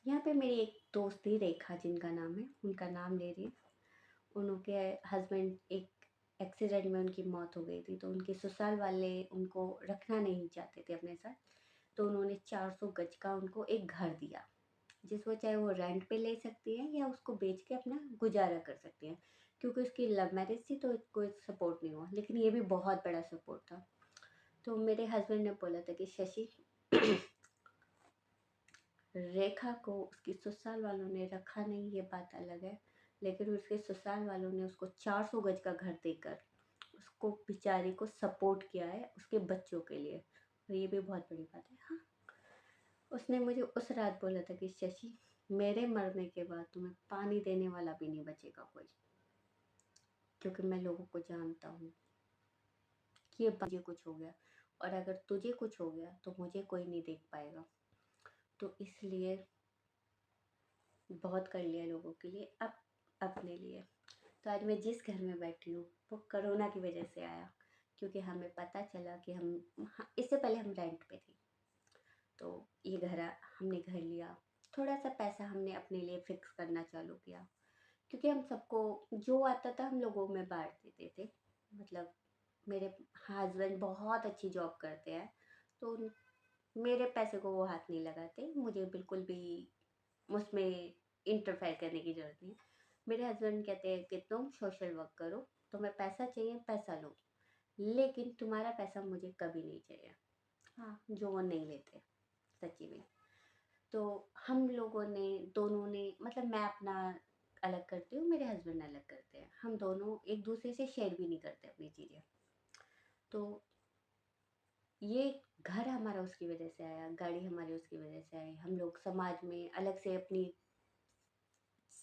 Speaker 1: यहाँ पे मेरी एक दोस्त थी रेखा, जिनका नाम है, उनका नाम ले रही हूँ। उनके हस्बैंड एक एक्सीडेंट में उनकी मौत हो गई थी, तो उनके ससुराल वाले उनको रखना नहीं चाहते थे अपने साथ। तो उन्होंने 400 गज का उनको एक घर दिया, जिसको चाहे वो रेंट पे ले सकती हैं या उसको बेच के अपना गुजारा कर सकती हैं। क्योंकि उसकी लव मैरिज थी तो कोई सपोर्ट नहीं हुआ, लेकिन ये भी बहुत बड़ा सपोर्ट था। तो मेरे हस्बैंड ने बोला था कि शशि रेखा को उसकी ससुराल वालों ने रखा नहीं, ये बात अलग है, लेकिन उसके ससुराल वालों ने उसको 400 गज का घर देकर उसको बेचारी को सपोर्ट किया है उसके बच्चों के लिए, और ये भी बहुत बड़ी बात है। हाँ, उसने मुझे उस रात बोला था कि शशि मेरे मरने के बाद तुम्हें पानी देने वाला भी नहीं बचेगा कोई, क्योंकि मैं लोगों को जानता हूँ कि ये मुझे कुछ हो गया, और अगर तुझे कुछ हो गया तो मुझे कोई नहीं देख पाएगा। तो इसलिए बहुत कर लिया लोगों के लिए, अब अपने लिए। तो आज मैं जिस घर में बैठी हूँ वो कोरोना की वजह से आया, क्योंकि हमें पता चला कि इससे पहले हम रेंट पे थे। तो ये हमने घर लिया, थोड़ा सा पैसा हमने अपने लिए फिक्स करना चालू किया, क्योंकि हम सबको जो आता था हम लोगों में बांट देते थे। मतलब मेरे हस्बैंड बहुत अच्छी जॉब करते हैं, तो मेरे पैसे को वो हाथ नहीं लगाते, मुझे बिल्कुल भी उसमें इंटरफेयर करने की ज़रूरत नहीं है। मेरे हस्बैंड कहते हैं कि तुम सोशल वर्क करो, तुम्हें पैसा चाहिए पैसा लो, लेकिन तुम्हारा पैसा मुझे कभी नहीं चाहिए। हाँ, जो वो नहीं लेते, सच्ची में। तो हम लोगों ने दोनों ने, मतलब मैं अपना अलग करती हूँ, मेरे हस्बैंड अलग करते हैं, हम दोनों एक दूसरे से शेयर भी नहीं करते अपनी चीज़ें। तो ये घर हमारा उसकी वजह से आया, गाड़ी हमारी उसकी वजह से आई, हम लोग समाज में अलग से अपनी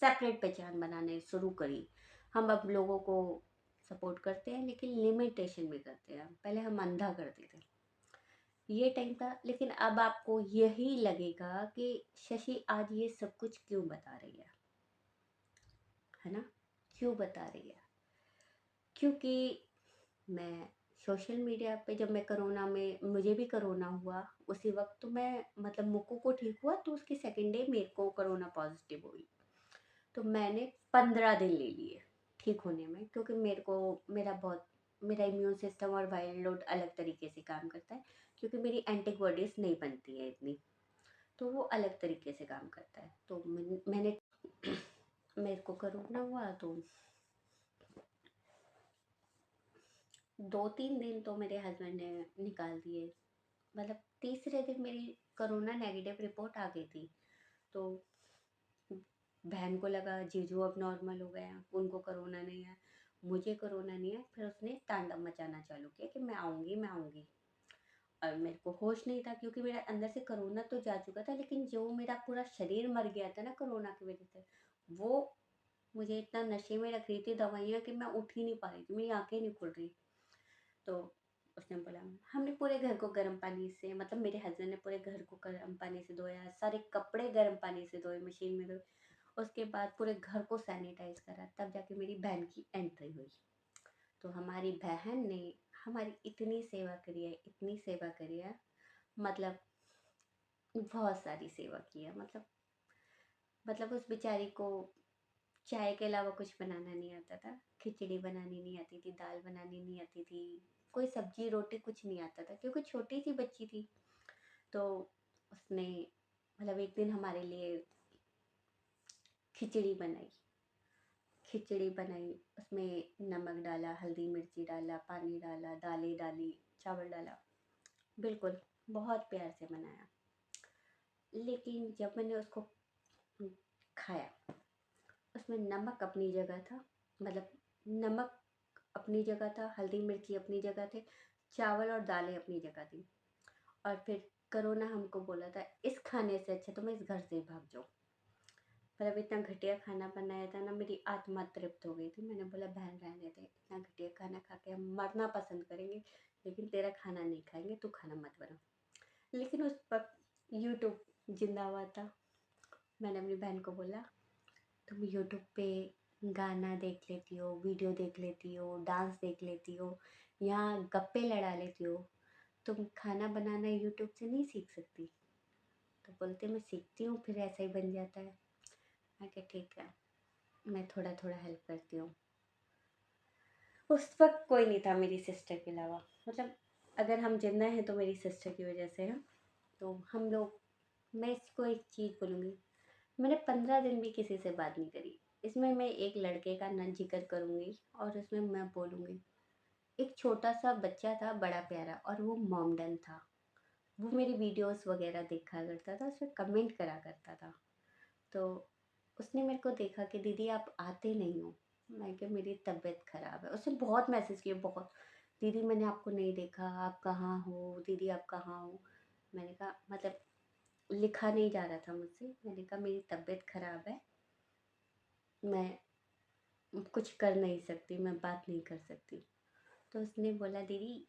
Speaker 1: सेपरेट पहचान बनाने शुरू करी। हम अब लोगों को सपोर्ट करते हैं, लेकिन लिमिटेशन में करते हैं। पहले हम अंधा करते थे, ये टाइम था, लेकिन अब आपको यही लगेगा कि शशि आज ये सब कुछ क्यों बता रही है ना, क्यों बता रही है? क्योंकि मैं सोशल मीडिया पे, जब मैं कोरोना में, मुझे भी कोरोना हुआ उसी वक्त, तो मैं मतलब मुक्कू को ठीक हुआ तो उसके सेकेंड डे मेरे को कोरोना पॉजिटिव हुई। तो मैंने 15 दिन ले लिए ठीक होने में, क्योंकि मेरा इम्यून सिस्टम और वायरल लोड अलग तरीके से काम करता है, क्योंकि मेरी एंटीबॉडीज नहीं बनती है इतनी, तो वो अलग तरीके से काम करता है। तो मैंने मेरे को कोरोना हुआ तो 2-3 दिन तो मेरे हस्बैंड ने निकाल दिए। मतलब तीसरे दिन मेरी कोरोना नेगेटिव रिपोर्ट आ गई थी। तो बहन को लगा जीजू अब नॉर्मल हो गया, उनको कोरोना नहीं है, मुझे कोरोना नहीं है। फिर उसने तांडव मचाना चालू किया कि मैं आऊँगी, मैं आऊँगी। और मेरे को होश नहीं था, क्योंकि मेरा अंदर से कोरोना तो जा चुका था, लेकिन जो मेरा पूरा शरीर मर गया था ना कोरोना की वजह से, वो मुझे इतना नशे में रख रही थी दवाइयाँ कि मैं उठ ही नहीं पा रही थी, मेरी आँखें नहीं खुल रही। तो उसने बोला, हमने पूरे घर को गर्म पानी से, मतलब मेरे हस्बैंड ने पूरे घर को गर्म पानी से धोया, सारे कपड़े गर्म पानी से धोए, मशीन में धोए, उसके बाद पूरे घर को सैनिटाइज करा, तब जाके मेरी बहन की एंट्री हुई। तो हमारी बहन ने हमारी इतनी सेवा करी है, इतनी सेवा करी है, मतलब बहुत सारी सेवा की है। मतलब उस बेचारी को चाय के अलावा कुछ बनाना नहीं आता था, खिचड़ी बनानी नहीं आती थी, दाल बनानी नहीं आती थी, कोई सब्जी रोटी कुछ नहीं आता था, क्योंकि छोटी सी बच्ची थी। तो उसने मतलब एक दिन हमारे लिए खिचड़ी बनाई। खिचड़ी बनाई, उसमें नमक डाला, हल्दी मिर्ची डाला, पानी डाला, दालें डाली, चावल डाला, बिल्कुल बहुत प्यार से बनाया। लेकिन जब मैंने उसको खाया, उसमें नमक अपनी जगह था, मतलब नमक अपनी जगह था, हल्दी मिर्ची अपनी जगह थे, चावल और दालें अपनी जगह थी। और फिर करोना हमको बोला था इस खाने से अच्छा तो मैं इस घर से ही भाग जाऊँ। मतलब इतना घटिया खाना बनाया था ना, मेरी आत्मा तृप्त हो गई थी। मैंने बोला बहन रहने दे, इतना घटिया खाना खा के हम मरना पसंद करेंगे, लेकिन तेरा खाना नहीं खाएंगे, तू खाना मत बना। लेकिन उस वक्त यूट्यूब जिंदाबाद था। मैंने अपनी बहन को बोला तुम यूट्यूब पे गाना देख लेती हो, वीडियो देख लेती हो, डांस देख लेती हो, यहाँ गप्पे लड़ा लेती हो, तुम खाना बनाना यूट्यूब से नहीं सीख सकती? तो बोलते मैं सीखती हूँ, फिर ऐसा ही बन जाता है। मैं कहा ठीक है, मैं थोड़ा थोड़ा हेल्प करती हूँ। उस वक्त कोई नहीं था मेरी सिस्टर के अलावा, मतलब अगर हम जिंदा हैं तो मेरी सिस्टर की वजह से हैं। तो हम लोग, मैं इसको एक चीज़ बोलूँगी, मैंने 15 दिन भी किसी से बात नहीं करी। इसमें मैं एक लड़के का न जिक्र करूँगी और उसमें मैं बोलूँगी, एक छोटा सा बच्चा था बड़ा प्यारा, और वो मॉमडन था। वो मेरी वीडियोस वगैरह देखा करता था, उसमें कमेंट करा करता था। तो उसने मेरे को देखा कि दीदी आप आते नहीं हो। मैं कि मेरी तबीयत ख़राब है। उसने बहुत मैसेज किए, बहुत, दीदी मैंने आपको नहीं देखा, आप कहाँ हो दीदी, आप कहाँ हो? मैंने कहा मतलब लिखा नहीं जा रहा था मुझसे। मैंने कहा मेरी तबीयत ख़राब है, मैं कुछ कर नहीं सकती, मैं बात नहीं कर सकती। तो उसने बोला दीदी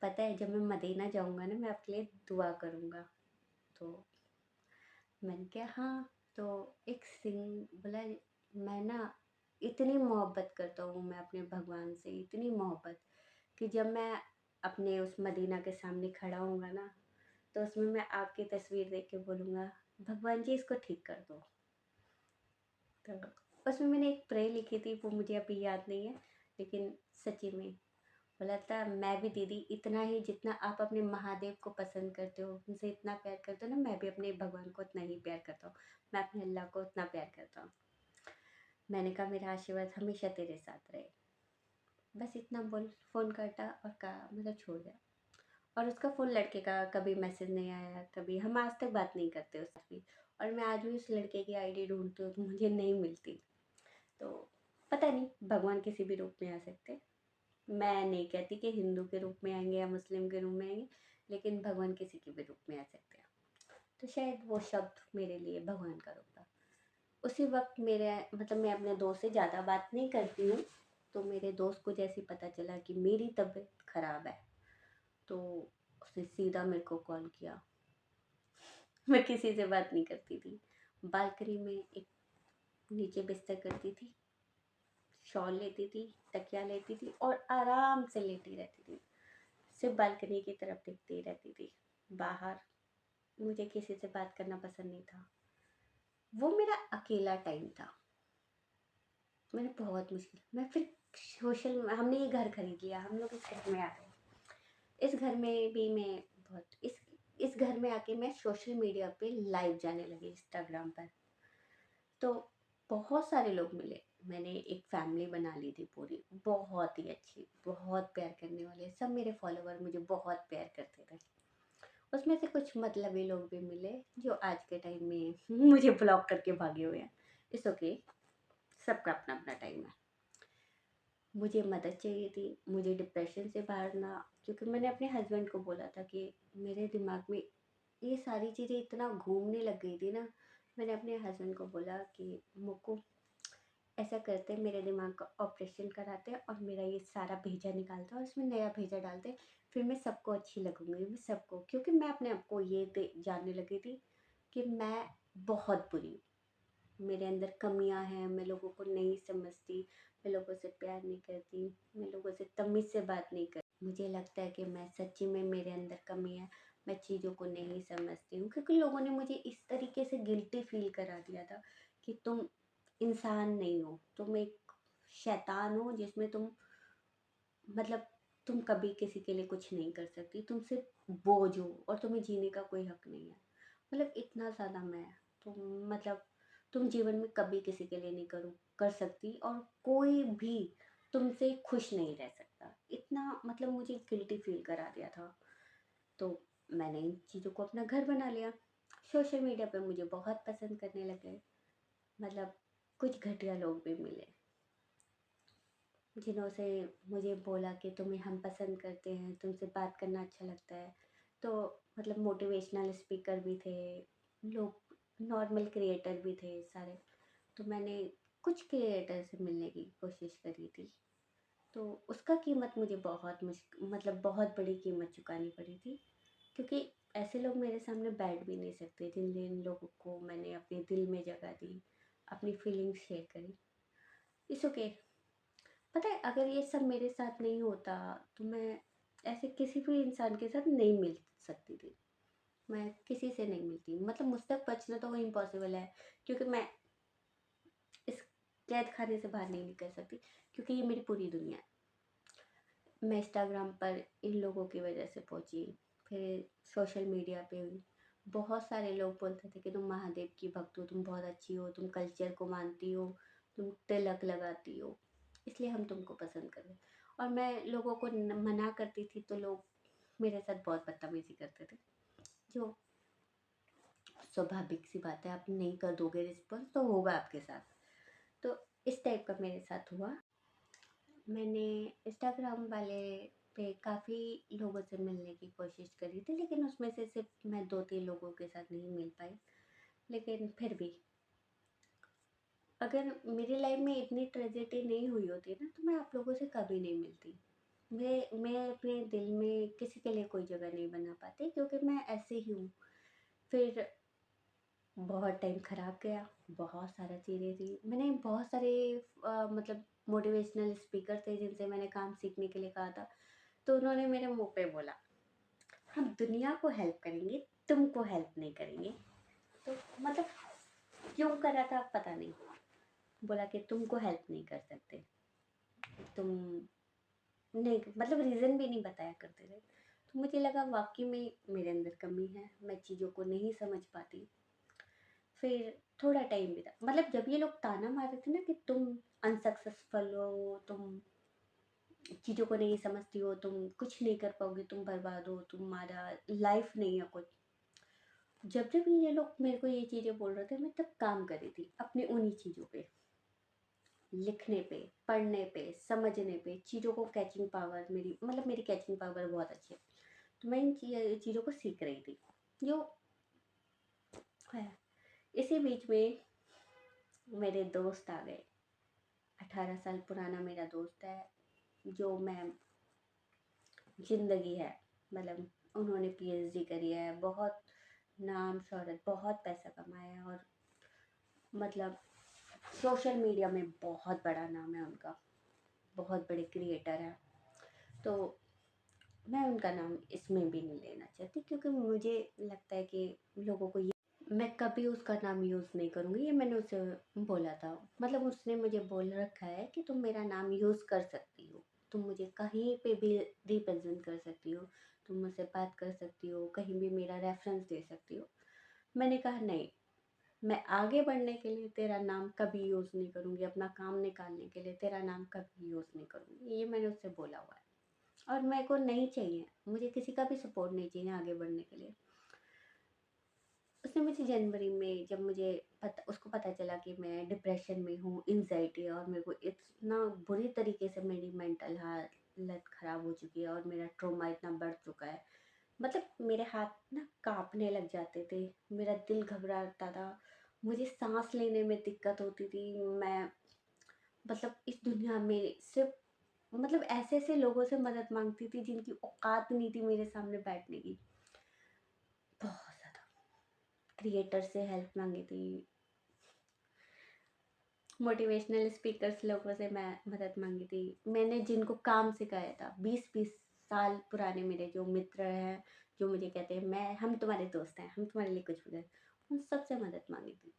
Speaker 1: पता है जब मैं मदीना जाऊँगा ना, मैं आपके लिए दुआ करूँगा। तो मैंने कहा हाँ। तो एक बोला मैं ना इतनी मोहब्बत करता हूँ मैं अपने भगवान से, इतनी मोहब्बत कि जब मैं अपने उस मदीना के सामने खड़ा हूँगा ना, तो उसमें मैं आपकी तस्वीर देख के बोलूँगा भगवान जी इसको ठीक कर दो। तो उसमें मैंने एक प्रे लिखी थी, वो मुझे अभी याद नहीं है, लेकिन सच्ची में बोला था मैं भी दीदी इतना ही, जितना आप अपने महादेव को पसंद करते हो, उनसे इतना प्यार करते हो ना, मैं भी अपने भगवान को उतना ही प्यार करता हूँ, मैं अपने अल्लाह को उतना प्यार करता हूँ। मैंने कहा मेरा आशीर्वाद हमेशा तेरे साथ रहे। बस इतना बोल फ़ोन काटा और कहा, मतलब छोड़ दिया। और उसका फ़ोन लड़के का कभी मैसेज नहीं आया, कभी, हम आज तक बात नहीं करते उससे भी। और मैं आज भी उस लड़के की आईडी ढूंढती हूँ तो मुझे नहीं मिलती। तो पता नहीं, भगवान किसी भी रूप में आ सकते। मैं नहीं कहती कि हिंदू के रूप में आएंगे या मुस्लिम के रूप में आएंगे, लेकिन भगवान किसी के भी रूप में आ सकते हैं। तो शायद वो शब्द मेरे लिए भगवान का रूप था। उसी वक्त मेरे, मतलब मैं अपने दोस्त से ज़्यादा बात नहीं करती हूँ, तो मेरे दोस्त को जैसे पता चला कि मेरी तबीयत ख़राब है, तो उसने सीधा मेरे को कॉल किया। मैं किसी से बात नहीं करती थी, बालकनी में एक नीचे बिस्तर करती थी, शॉल लेती थी, तकिया लेती थी और आराम से लेटी रहती थी, सिर्फ बालकनी की तरफ देखती रहती थी बाहर। मुझे किसी से बात करना पसंद नहीं था। वो मेरा अकेला टाइम था। मैंने बहुत मुश्किल, मैं फिर सोशल, हमने ये घर खरीद लिया, हम लोग इस घर में आ गए। इस घर में भी मैं बहुत, इस घर में आके मैं सोशल मीडिया पे लाइव जाने लगी, इंस्टाग्राम पर। तो बहुत सारे लोग मिले, मैंने एक फैमिली बना ली थी पूरी, बहुत ही अच्छी, बहुत प्यार करने वाले, सब मेरे फॉलोवर मुझे बहुत प्यार करते थे। उसमें से कुछ मतलबी लोग भी मिले जो आज के टाइम में मुझे ब्लॉक करके भागे हुए हैं। इट्स ओके, सबका अपना अपना टाइम है। मुझे मदद चाहिए थी, मुझे डिप्रेशन से बाहर ना, क्योंकि मैंने अपने हस्बैंड को बोला था कि मेरे दिमाग में ये सारी चीज़ें इतना घूमने लग गई थी ना। मैंने अपने हस्बैंड को बोला कि मुझको ऐसा करते हैं, मेरे दिमाग का ऑपरेशन कराते हैं और मेरा ये सारा भेजा निकालते हैं और इसमें नया भेजा डालते हैं, फिर मैं सबको अच्छी लगूंगी, मैं सबको, क्योंकि मैं अपने आप को ये जानने लगी थी कि मैं बहुत बुरी हूँ, मेरे अंदर कमियां हैं, मैं लोगों को नहीं समझती, मैं लोगों से प्यार नहीं करती, मैं लोगों से तमीज़ से बात नहीं करती। मुझे लगता है कि मैं सच्ची में, मेरे अंदर कमी है, मैं चीज़ों को नहीं समझती हूँ, क्योंकि लोगों ने मुझे इस तरीके से गिल्टी फील करा दिया था कि तुम इंसान नहीं हो, तुम एक शैतान हो जिसमें तुम, मतलब तुम कभी किसी के लिए कुछ नहीं कर सकती, तुम सिर्फ बोझ हो और तुम्हें जीने का कोई हक नहीं है। मतलब इतना ज़्यादा मैं, तो मतलब तुम जीवन में कभी किसी के लिए नहीं कर सकती, और कोई भी तुमसे खुश नहीं रह सकता। इतना मतलब मुझे गिल्टी फील करा दिया था। तो मैंने इन चीज़ों को अपना घर बना लिया। सोशल मीडिया पे मुझे बहुत पसंद करने लग गए। मतलब कुछ घटिया लोग भी मिले जिन्हों से मुझे बोला कि तुम्हें हम पसंद करते हैं, तुमसे बात करना अच्छा लगता है। तो मतलब मोटिवेशनल स्पीकर भी थे, लोग नॉर्मल क्रिएटर भी थे सारे। तो मैंने कुछ क्रिएटर से मिलने की कोशिश करी थी। तो उसका कीमत मुझे मतलब बहुत बड़ी कीमत चुकानी पड़ी थी, क्योंकि ऐसे लोग मेरे सामने बैठ भी नहीं सकते जिन जिन लोगों को मैंने अपने दिल में जगह दी, अपनी फीलिंग्स शेयर करी। It's okay. पता है, अगर ये सब मेरे साथ नहीं होता तो मैं ऐसे किसी भी इंसान के साथ नहीं मिल सकती थी। मैं किसी से नहीं मिलती, मतलब मुझ तक पहुँचना तो वो इम्पॉसिबल है, क्योंकि मैं इस कैद खाने से बाहर नहीं निकल सकती, क्योंकि ये मेरी पूरी दुनिया है। मैं इंस्टाग्राम पर इन लोगों की वजह से पहुंची, फिर सोशल मीडिया पे हुई। बहुत सारे लोग बोलते थे कि तुम महादेव की भक्त हो, तुम बहुत अच्छी हो, तुम कल्चर को मानती हो, तुम तिलक लगाती हो, इसलिए हम तुमको पसंद करें। और मैं लोगों को मना करती थी तो लोग मेरे साथ बहुत बदतमीजी करते थे, जो स्वाभाविक सी बात है। आप नहीं कर दोगे रिस्पॉन्स तो होगा आपके साथ। तो इस टाइप का मेरे साथ हुआ। मैंने इंस्टाग्राम वाले पे काफ़ी लोगों से मिलने की कोशिश करी थी, लेकिन उसमें से सिर्फ मैं 2-3 लोगों के साथ नहीं मिल पाई। लेकिन फिर भी अगर मेरी लाइफ में इतनी ट्रेजेडी नहीं हुई होती ना, तो मैं आप लोगों से कभी नहीं मिलती। मैं अपने दिल में किसी के लिए कोई जगह नहीं बना पाती, क्योंकि मैं ऐसे ही हूँ। फिर बहुत टाइम ख़राब गया, बहुत सारा चीज़ें थी। मैंने बहुत सारे मतलब मोटिवेशनल स्पीकर थे जिनसे मैंने काम सीखने के लिए कहा था। तो उन्होंने मेरे मुँह पे बोला, "हम दुनिया को हेल्प करेंगे, तुमको हेल्प नहीं करेंगे।" तो मतलब क्यों करा था पता नहीं। बोला कि तुमको हेल्प नहीं कर सकते, तुम नहीं, मतलब रीज़न भी नहीं बताया करते थे। तो मुझे लगा वाक़ई में मेरे अंदर कमी है, मैं चीज़ों को नहीं समझ पाती। फिर थोड़ा टाइम बीता, मतलब जब ये लोग ताना मार रहे थे ना कि तुम अनसक्सेसफुल हो, तुम चीज़ों को नहीं समझती हो, तुम कुछ नहीं कर पाओगी, तुम बर्बाद हो, तुम्हारा लाइफ नहीं है कुछ। जब जब ये लोग मेरे को ये चीज़ें बोल रहे थे, मैं तब काम कर रही थी अपनी उन्हीं चीज़ों पे, लिखने पे, पढ़ने पे, समझने पे, चीज़ों को कैचिंग पावर मेरी, मतलब मेरी कैचिंग पावर बहुत अच्छी है। तो मैं इन चीज़ों को सीख रही थी, जो है। इसी बीच में मेरे दोस्त आ गए। 18 साल पुराना मेरा दोस्त है, जो मैं ज़िंदगी है, मतलब उन्होंने पीएचडी करी है, बहुत नाम शोहरत, बहुत पैसा कमाया है, और मतलब सोशल मीडिया में बहुत बड़ा नाम है उनका, बहुत बड़े क्रिएटर हैं। तो मैं उनका नाम इसमें भी नहीं लेना चाहती, क्योंकि मुझे लगता है कि लोगों को ये, मैं कभी उसका नाम यूज़ नहीं करूँगी, ये मैंने उसे बोला था। मतलब उसने मुझे बोल रखा है कि तुम मेरा नाम यूज़ कर सकती हो, तुम मुझे कहीं पे भी रिप्रेजेंट कर सकती हो, तुम मुझसे बात कर सकती हो, कहीं भी मेरा रेफरेंस दे सकती हो। मैंने कहा नहीं, मैं आगे बढ़ने के लिए तेरा नाम कभी यूज़ नहीं करूँगी, अपना काम निकालने के लिए तेरा नाम कभी यूज़ नहीं करूँगी, ये मैंने उससे बोला हुआ है। और मेरे को नहीं चाहिए, मुझे किसी का भी सपोर्ट नहीं चाहिए आगे बढ़ने के लिए। उसने मुझे जनवरी में, जब मुझे उसको पता चला कि मैं डिप्रेशन में हूँ, एंजाइटी है, और मेरे को इतना बुरी तरीके से मेरी मेंटल हालत ख़राब हो चुकी है, और मेरा ट्रॉमा इतना बढ़ चुका है, मतलब मेरे हाथ ना काँपने लग जाते थे, मेरा दिल घबराता था, मुझे साँस लेने में दिक्कत होती थी। मैं मतलब इस दुनिया में सिर्फ़ मतलब ऐसे-ऐसे लोगों से मदद माँगती थी जिनकी औकात नहीं थी मेरे सामने बैठने की। बहुत ज़्यादा क्रिएटर से हेल्प माँगी थी, मोटिवेशनल स्पीकर्स लोगों से मैं मदद माँगी थी। मैंने जिनको काम सिखाया था, 20-20 साल पुराने मेरे जो मित्र हैं, जो मुझे कहते हैं मैं हम तुम्हारे दोस्त हैं, हम तुम्हारे लिए कुछ भी करें, उन सब से मदद माँगी थी।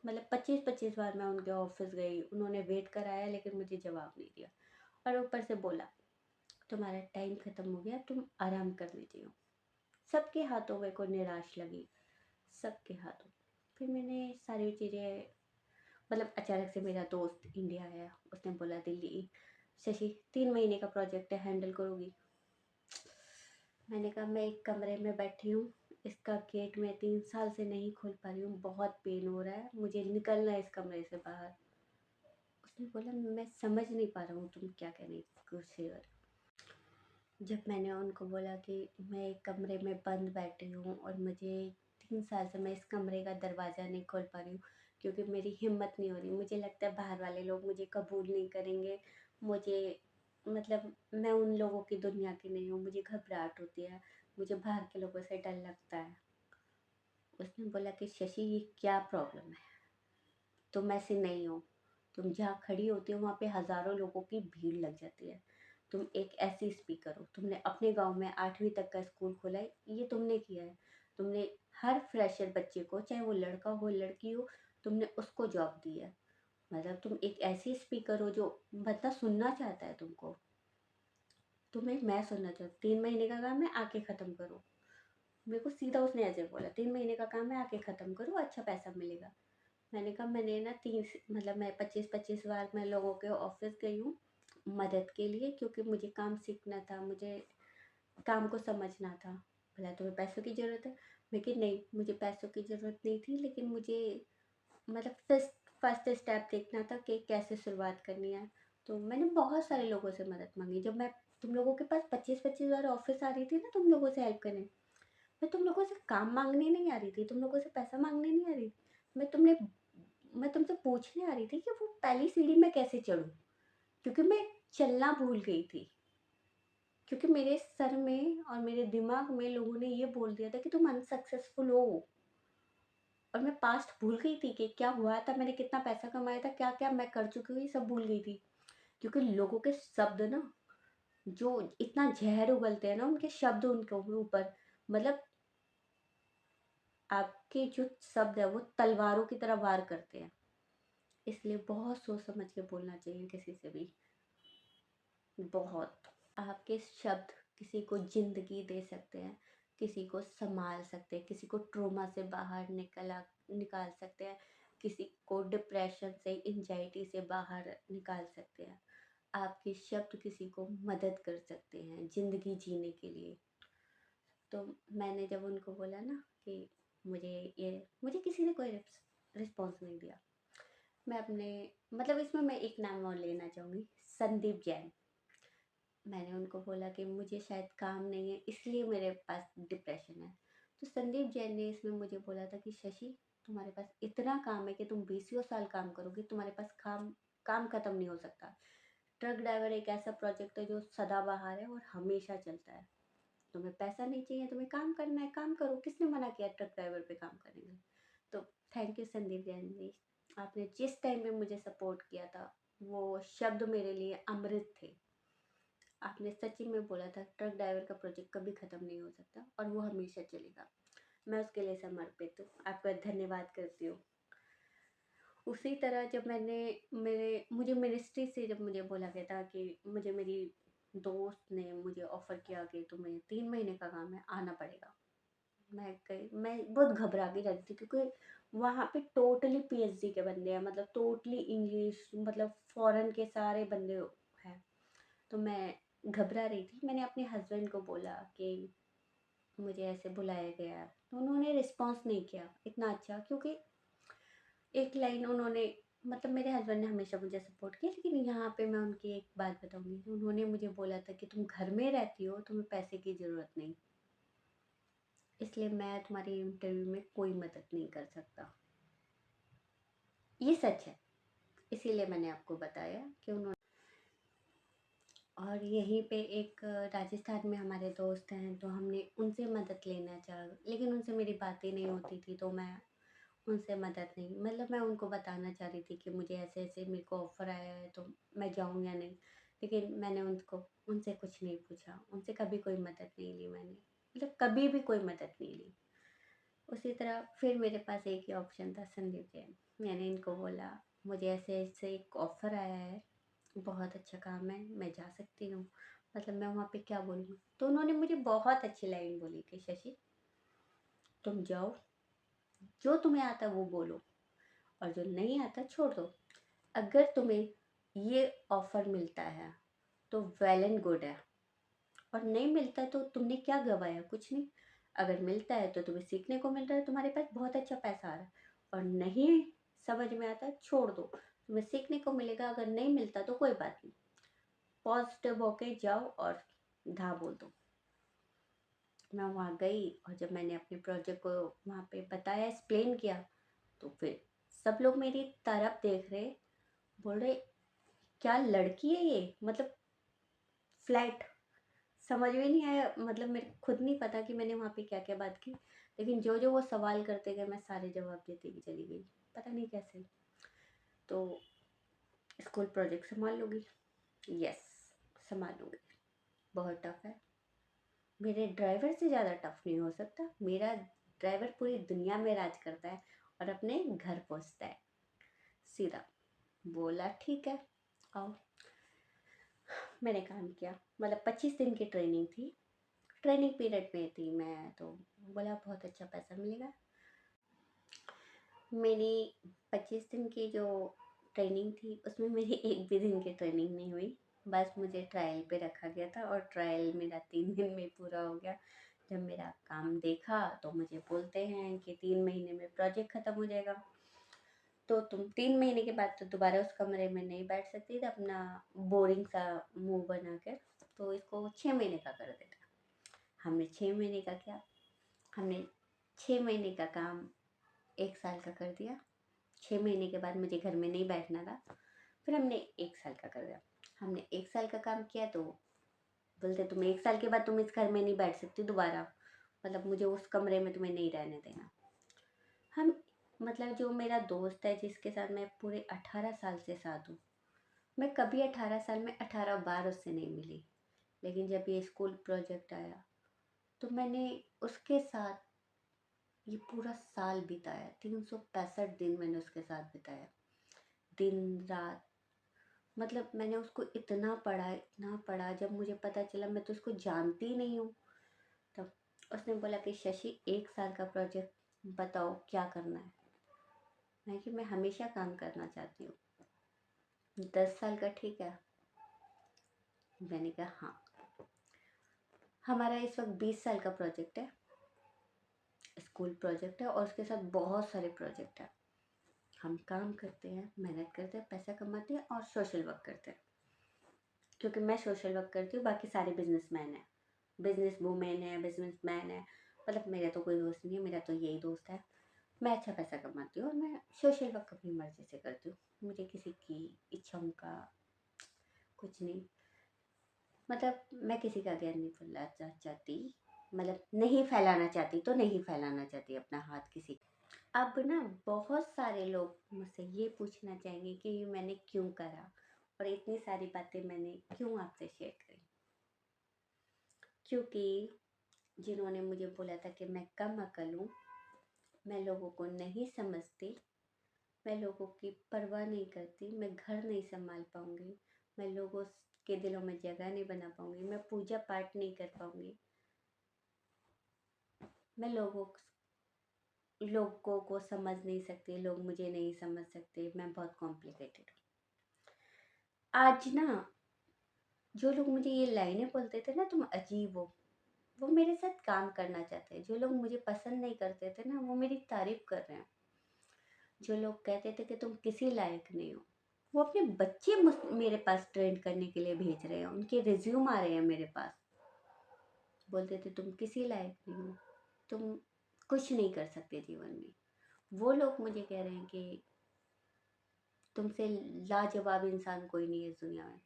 Speaker 1: मतलब 25-25 बार मैं उनके ऑफ़िस गई, उन्होंने वेट कराया लेकिन मुझे जवाब नहीं दिया, और ऊपर से बोला, तुम्हारा टाइम ख़त्म हो गया, तुम आराम करने जाओ। सबके हाथों मेरे को निराश लगी, सबके हाथों। फिर मैंने सारी चीज़ें, मतलब अचानक से मेरा दोस्त इंडिया आया, उसने बोला दिल्ली, शशि 3 महीने का प्रोजेक्ट है, हैंडल करोगी? मैंने कहा मैं एक कमरे में बैठी हूँ, इसका गेट मैं 3 साल से नहीं खोल पा रही हूँ, बहुत पेन हो रहा है, मुझे निकलना है इस कमरे से बाहर। उसने बोला मैं समझ नहीं पा रहा हूँ तुम क्या कहने की कोशिश कर। जब मैंने उनको बोला कि मैं एक कमरे में बंद बैठी हूँ और मुझे 3 साल से मैं इस कमरे का दरवाज़ा नहीं खोल पा रही हूँ, क्योंकि मेरी हिम्मत नहीं हो रही, मुझे लगता है बाहर वाले लोग मुझे कबूल नहीं करेंगे, मुझे, मतलब मैं उन लोगों की दुनिया की नहीं हूँ, मुझे घबराहट होती है, मुझे बाहर के लोगों से डर लगता है। उसने बोला कि शशि ये क्या प्रॉब्लम है, तुम ऐसी नहीं हो, तुम जहाँ खड़ी होती हो वहाँ पे हज़ारों लोगों की भीड़ लग जाती है, तुम एक ऐसी स्पीकर हो, तुमने अपने गांव में 8वीं तक का स्कूल खोला है, ये तुमने किया है, तुमने हर फ्रेशर बच्चे को, चाहे वो लड़का हो लड़की हो, तुमने उसको जॉब दी है, मतलब तुम एक ऐसी स्पीकर हो जो बंदा सुनना चाहता है तुमको, तुम्हें मैं सुनना चाहती, 3 महीने का काम है आके ख़त्म करो। मेरे को सीधा उसने ऐसे बोला, 3 महीने का काम है आके ख़त्म करो, अच्छा पैसा मिलेगा। मैंने कहा मैंने ना मतलब मैं 25-25 बार मैं लोगों के ऑफिस गई हूँ मदद के लिए, क्योंकि मुझे काम सीखना था, मुझे काम को समझना था। बोला तुम्हें पैसों की ज़रूरत है? लेकिन नहीं, मुझे पैसों की ज़रूरत नहीं थी, लेकिन मुझे मतलब फर्स्ट फर्स्ट स्टेप देखना था कि कैसे शुरुआत करनी है। तो मैंने बहुत सारे लोगों से मदद मांगी। जब मैं तुम लोगों के पास 25-25 बार ऑफिस आ रही थी ना, तुम लोगों से हेल्प करने, मैं तुम लोगों से काम मांगने नहीं आ रही थी, तुम लोगों से पैसा मांगने नहीं आ रही थी, मैं तुमसे पूछने आ रही थी कि वो पहली सीढ़ी मैं कैसे चढ़ूं, क्योंकि मैं चलना भूल गई थी, क्योंकि मेरे सर में और मेरे दिमाग में लोगों ने ये बोल दिया था कि तुम अनसक्सेसफुल हो, और मैं पास्ट भूल गई थी कि क्या हुआ था, मैंने कितना पैसा कमाया था, क्या क्या मैं कर चुकी हूँ, ये सब भूल गई थी। क्योंकि लोगों के शब्द ना, जो इतना जहर उगलते हैं ना उनके शब्द उनके ऊपर, मतलब आपके जो शब्द है वो तलवारों की तरह वार करते हैं। इसलिए बहुत सोच समझ के बोलना चाहिए किसी से भी, बहुत। आपके शब्द किसी को जिंदगी दे सकते हैं, किसी को संभाल सकते हैं, किसी को ट्रोमा से बाहर निकाल सकते हैं, किसी को डिप्रेशन से, एंजाइटी से बाहर निकाल सकते हैं। आपके शब्द किसी को मदद कर सकते हैं जिंदगी जीने के लिए। तो मैंने जब उनको बोला ना कि मुझे ये, मुझे किसी ने कोई रिस्पॉन्स नहीं दिया। मैं अपने, मतलब इसमें मैं एक नाम और लेना चाहूँगी, संदीप जैन। मैंने उनको बोला कि मुझे शायद काम नहीं है, इसलिए मेरे पास डिप्रेशन है। तो संदीप जैन ने इसमें मुझे बोला था कि शशि, तुम्हारे पास इतना काम है कि तुम 20 साल काम करोगे, तुम्हारे पास काम काम खत्म नहीं हो सकता। ट्रक ड्राइवर एक ऐसा प्रोजेक्ट है जो सदाबहार है और हमेशा चलता है। तुम्हें पैसा नहीं चाहिए, तुम्हें काम करना है, काम करो, किसने मना किया ट्रक ड्राइवर पे काम करने के लिए? तो थैंक यू संदीप जैन जी, आपने जिस टाइम पे मुझे सपोर्ट किया था, वो शब्द मेरे लिए अमृत थे। आपने सच्ची में बोला था ट्रक ड्राइवर का प्रोजेक्ट कभी ख़त्म नहीं हो सकता और वो हमेशा चलेगा। मैं उसके लिए समर्पित हूँ, आपका धन्यवाद करती हूँ। उसी तरह जब मैंने, मुझे मिनिस्ट्री से जब मुझे बोला गया था कि मुझे मेरी दोस्त ने मुझे ऑफ़र किया कि तुम्हें 3 महीने का काम है, आना पड़ेगा। मैं बहुत घबरा गई रहती थी, क्योंकि वहाँ पे टोटली पीएचडी के बंदे हैं, मतलब टोटली इंग्लिश, मतलब फॉरेन के सारे बंदे हैं। तो मैं घबरा रही थी। मैंने अपने हस्बैंड को बोला कि मुझे ऐसे बुलाया गया है, तो उन्होंने रिस्पॉन्स नहीं किया इतना अच्छा, क्योंकि एक लाइन उन्होंने, मतलब मेरे हस्बैंड ने हमेशा मुझे सपोर्ट किया, लेकिन यहाँ पे मैं उनकी एक बात बताऊंगी, उन्होंने मुझे बोला था कि तुम घर में रहती हो, तुम्हें पैसे की ज़रूरत नहीं, इसलिए मैं तुम्हारी इंटरव्यू में कोई मदद नहीं कर सकता। ये सच है, इसीलिए मैंने आपको बताया कि उन्होंने। और यहीं पे एक राजस्थान में हमारे दोस्त हैं, तो हमने उनसे मदद लेना चाहा, लेकिन उनसे मेरी बातें नहीं होती थी, तो मैं उनसे मदद नहीं, मतलब मैं उनको बताना चाह रही थी कि मुझे ऐसे ऐसे मेरे को ऑफ़र आया है, तो मैं जाऊँ या नहीं। लेकिन मैंने उनको, उनसे कुछ नहीं पूछा, उनसे कभी कोई मदद नहीं ली मैंने, मतलब कभी भी कोई मदद नहीं ली। उसी तरह फिर मेरे पास एक ही ऑप्शन था, संदीप जैन। मैंने इनको बोला मुझे ऐसे ऐसे एक ऑफ़र आया है, बहुत अच्छा काम है, मैं जा सकती हूँ, मतलब मैं वहाँ पे क्या बोलूँ? तो उन्होंने मुझे बहुत अच्छी लाइन बोली कि शशि, तुम जाओ, जो तुम्हें आता है वो बोलो, और जो नहीं आता छोड़ दो। अगर तुम्हें ये ऑफर मिलता है तो वेल एंड गुड है, और नहीं मिलता है तो तुमने क्या गवाया? कुछ नहीं। अगर मिलता है तो तुम्हें सीखने को मिल रहा है, तुम्हारे पास बहुत अच्छा पैसा आ रहा है, और नहीं समझ में आता है छोड़ दो, तुम्हें सीखने को मिलेगा। अगर नहीं मिलता तो कोई बात नहीं, पॉजिटिव होके जाओ और धा बोल दो। मैं वहाँ गई और जब मैंने अपने प्रोजेक्ट को वहाँ पे बताया, एक्सप्लेन किया, तो फिर सब लोग मेरी तरफ देख रहे, बोल रहे क्या लड़की है ये, मतलब फ्लैट। समझ में नहीं आया, मतलब मेरे खुद नहीं पता कि मैंने वहाँ पे क्या क्या बात की, लेकिन जो जो वो सवाल करते गए मैं सारे जवाब देती हुई चली गई, पता नहीं कैसे। तो स्कूल प्रोजेक्ट संभाल लूँगी, यस संभाल लूँगी। बहुत टफ है, मेरे ड्राइवर से ज़्यादा टफ नहीं हो सकता। मेरा ड्राइवर पूरी दुनिया में राज करता है और अपने घर पहुँचता है सीधा। बोला ठीक है आओ। मैंने काम किया, मतलब 25 दिन की ट्रेनिंग थी, ट्रेनिंग पीरियड में थी मैं, तो बोला बहुत अच्छा पैसा मिलेगा। मेरी 25 दिन की जो ट्रेनिंग थी उसमें मेरी एक भी दिन की ट्रेनिंग नहीं हुई, बस मुझे ट्रायल पे रखा गया था और ट्रायल मेरा 3 दिन में पूरा हो गया। जब मेरा काम देखा तो मुझे बोलते हैं कि 3 महीने में प्रोजेक्ट ख़त्म हो जाएगा, तो तुम 3 महीने के बाद तो दोबारा उस कमरे में नहीं बैठ सकती, तो अपना बोरिंग सा मुंह बना कर तो इसको 6 महीने का कर देना। हमने 6 महीने का किया, हमने 6 महीने का काम 1 साल का कर दिया। 6 महीने के बाद मुझे घर में नहीं बैठना था, फिर हमने 1 साल का कर दिया। हमने 1 साल का काम किया तो बोलते तुम 1 साल के बाद तुम इस घर में नहीं बैठ सकती दोबारा, मतलब मुझे उस कमरे में तुम्हें नहीं रहने देना। हम मतलब जो मेरा दोस्त है जिसके साथ मैं पूरे 18 साल से साथ हूँ, मैं कभी 18 साल में 18 बार उससे नहीं मिली, लेकिन जब ये स्कूल प्रोजेक्ट आया तो मैंने उसके साथ ये पूरा साल बिताया। 365 दिन मैंने उसके साथ बिताया, दिन रात। मतलब मैंने उसको इतना पढ़ा, इतना पढ़ा, जब मुझे पता चला मैं तो उसको जानती नहीं हूँ, तब उसने बोला कि शशि 1 साल का प्रोजेक्ट बताओ क्या करना है। मैं कि मैं हमेशा काम करना चाहती हूँ। 10 साल का ठीक है? मैंने कहा हाँ। हमारा इस वक्त 20 साल का प्रोजेक्ट है, स्कूल प्रोजेक्ट है, और उसके साथ बहुत सारे प्रोजेक्ट हैं। हम काम करते हैं, मेहनत करते हैं, पैसा कमाते हैं और सोशल वर्क करते हैं, क्योंकि मैं सोशल वर्क करती हूँ, बाकी सारे बिजनेसमैन हैं, बिजनेस वूमेन है, बिजनेसमैन है। मतलब मेरा तो कोई दोस्त नहीं है, मेरा तो यही दोस्त है। मैं अच्छा पैसा कमाती हूँ और मैं सोशल वर्क अपनी मर्जी से करती हूँ, मुझे किसी की इच्छाओं का कुछ नहीं। मतलब मैं किसी का ज्ञान नहीं फैलाना चाहती, मतलब नहीं फैलाना चाहती तो नहीं फैलाना चाहती अपना हाथ किसी। अब ना बहुत सारे लोग मुझसे ये पूछना चाहेंगे कि ये मैंने क्यों करा और इतनी सारी बातें मैंने क्यों आपसे शेयर करी। क्योंकि जिन्होंने मुझे बोला था कि मैं कम अकल हूँ, मैं लोगों को नहीं समझती, मैं लोगों की परवाह नहीं करती, मैं घर नहीं संभाल पाऊँगी, मैं लोगों के दिलों में जगह नहीं बना पाऊँगी, मैं पूजा पाठ नहीं कर पाऊँगी, मैं लोगों को समझ नहीं सकती, लोग मुझे नहीं समझ सकते, मैं बहुत कॉम्प्लिकेटेड हूँ। आज ना जो लोग मुझे ये लाइनें बोलते थे ना, तुम अजीब हो, वो मेरे साथ काम करना चाहते हैं। जो लोग मुझे पसंद नहीं करते थे ना, वो मेरी तारीफ कर रहे हैं। जो लोग कहते थे कि तुम किसी लायक नहीं हो, वो अपने बच्चे मेरे पास ट्रेंड करने के लिए भेज रहे हैं, उनके रिज्यूम आ रहे हैं मेरे पास। बोलते थे तुम किसी लायक नहीं हो, तुम कुछ नहीं कर सकते जीवन में। वो लोग मुझे कह रहे हैं कि तुमसे लाजवाब इंसान कोई नहीं है इस दुनिया में।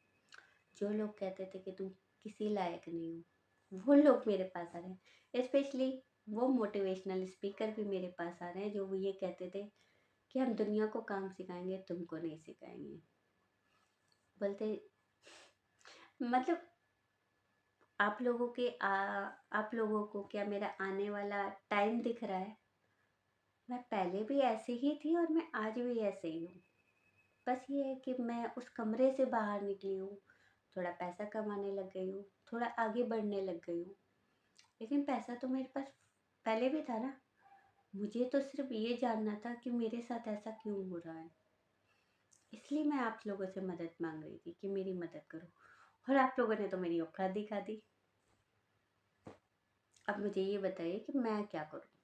Speaker 1: जो लोग कहते थे कि तुम किसी लायक नहीं हो, वो लोग मेरे पास आ रहे हैं। स्पेशली वो मोटिवेशनल स्पीकर भी मेरे पास आ रहे हैं जो वो ये कहते थे कि हम दुनिया को काम सिखाएंगे, तुमको नहीं सिखाएंगे। बोलते मतलब आप लोगों को क्या मेरा आने वाला टाइम दिख रहा है? मैं पहले भी ऐसे ही थी और मैं आज भी ऐसे ही हूँ। बस ये है कि मैं उस कमरे से बाहर निकली हूँ, थोड़ा पैसा कमाने लग गई हूँ, थोड़ा आगे बढ़ने लग गई हूँ। लेकिन पैसा तो मेरे पास पहले भी था ना, मुझे तो सिर्फ ये जानना था कि मेरे साथ ऐसा क्यों हो रहा है, इसलिए मैं आप लोगों से मदद मांग रही थी कि मेरी मदद करो, और आप लोगों ने तो मेरी औकात दिखा दी। अब मुझे ये बताइए कि मैं क्या करूँ।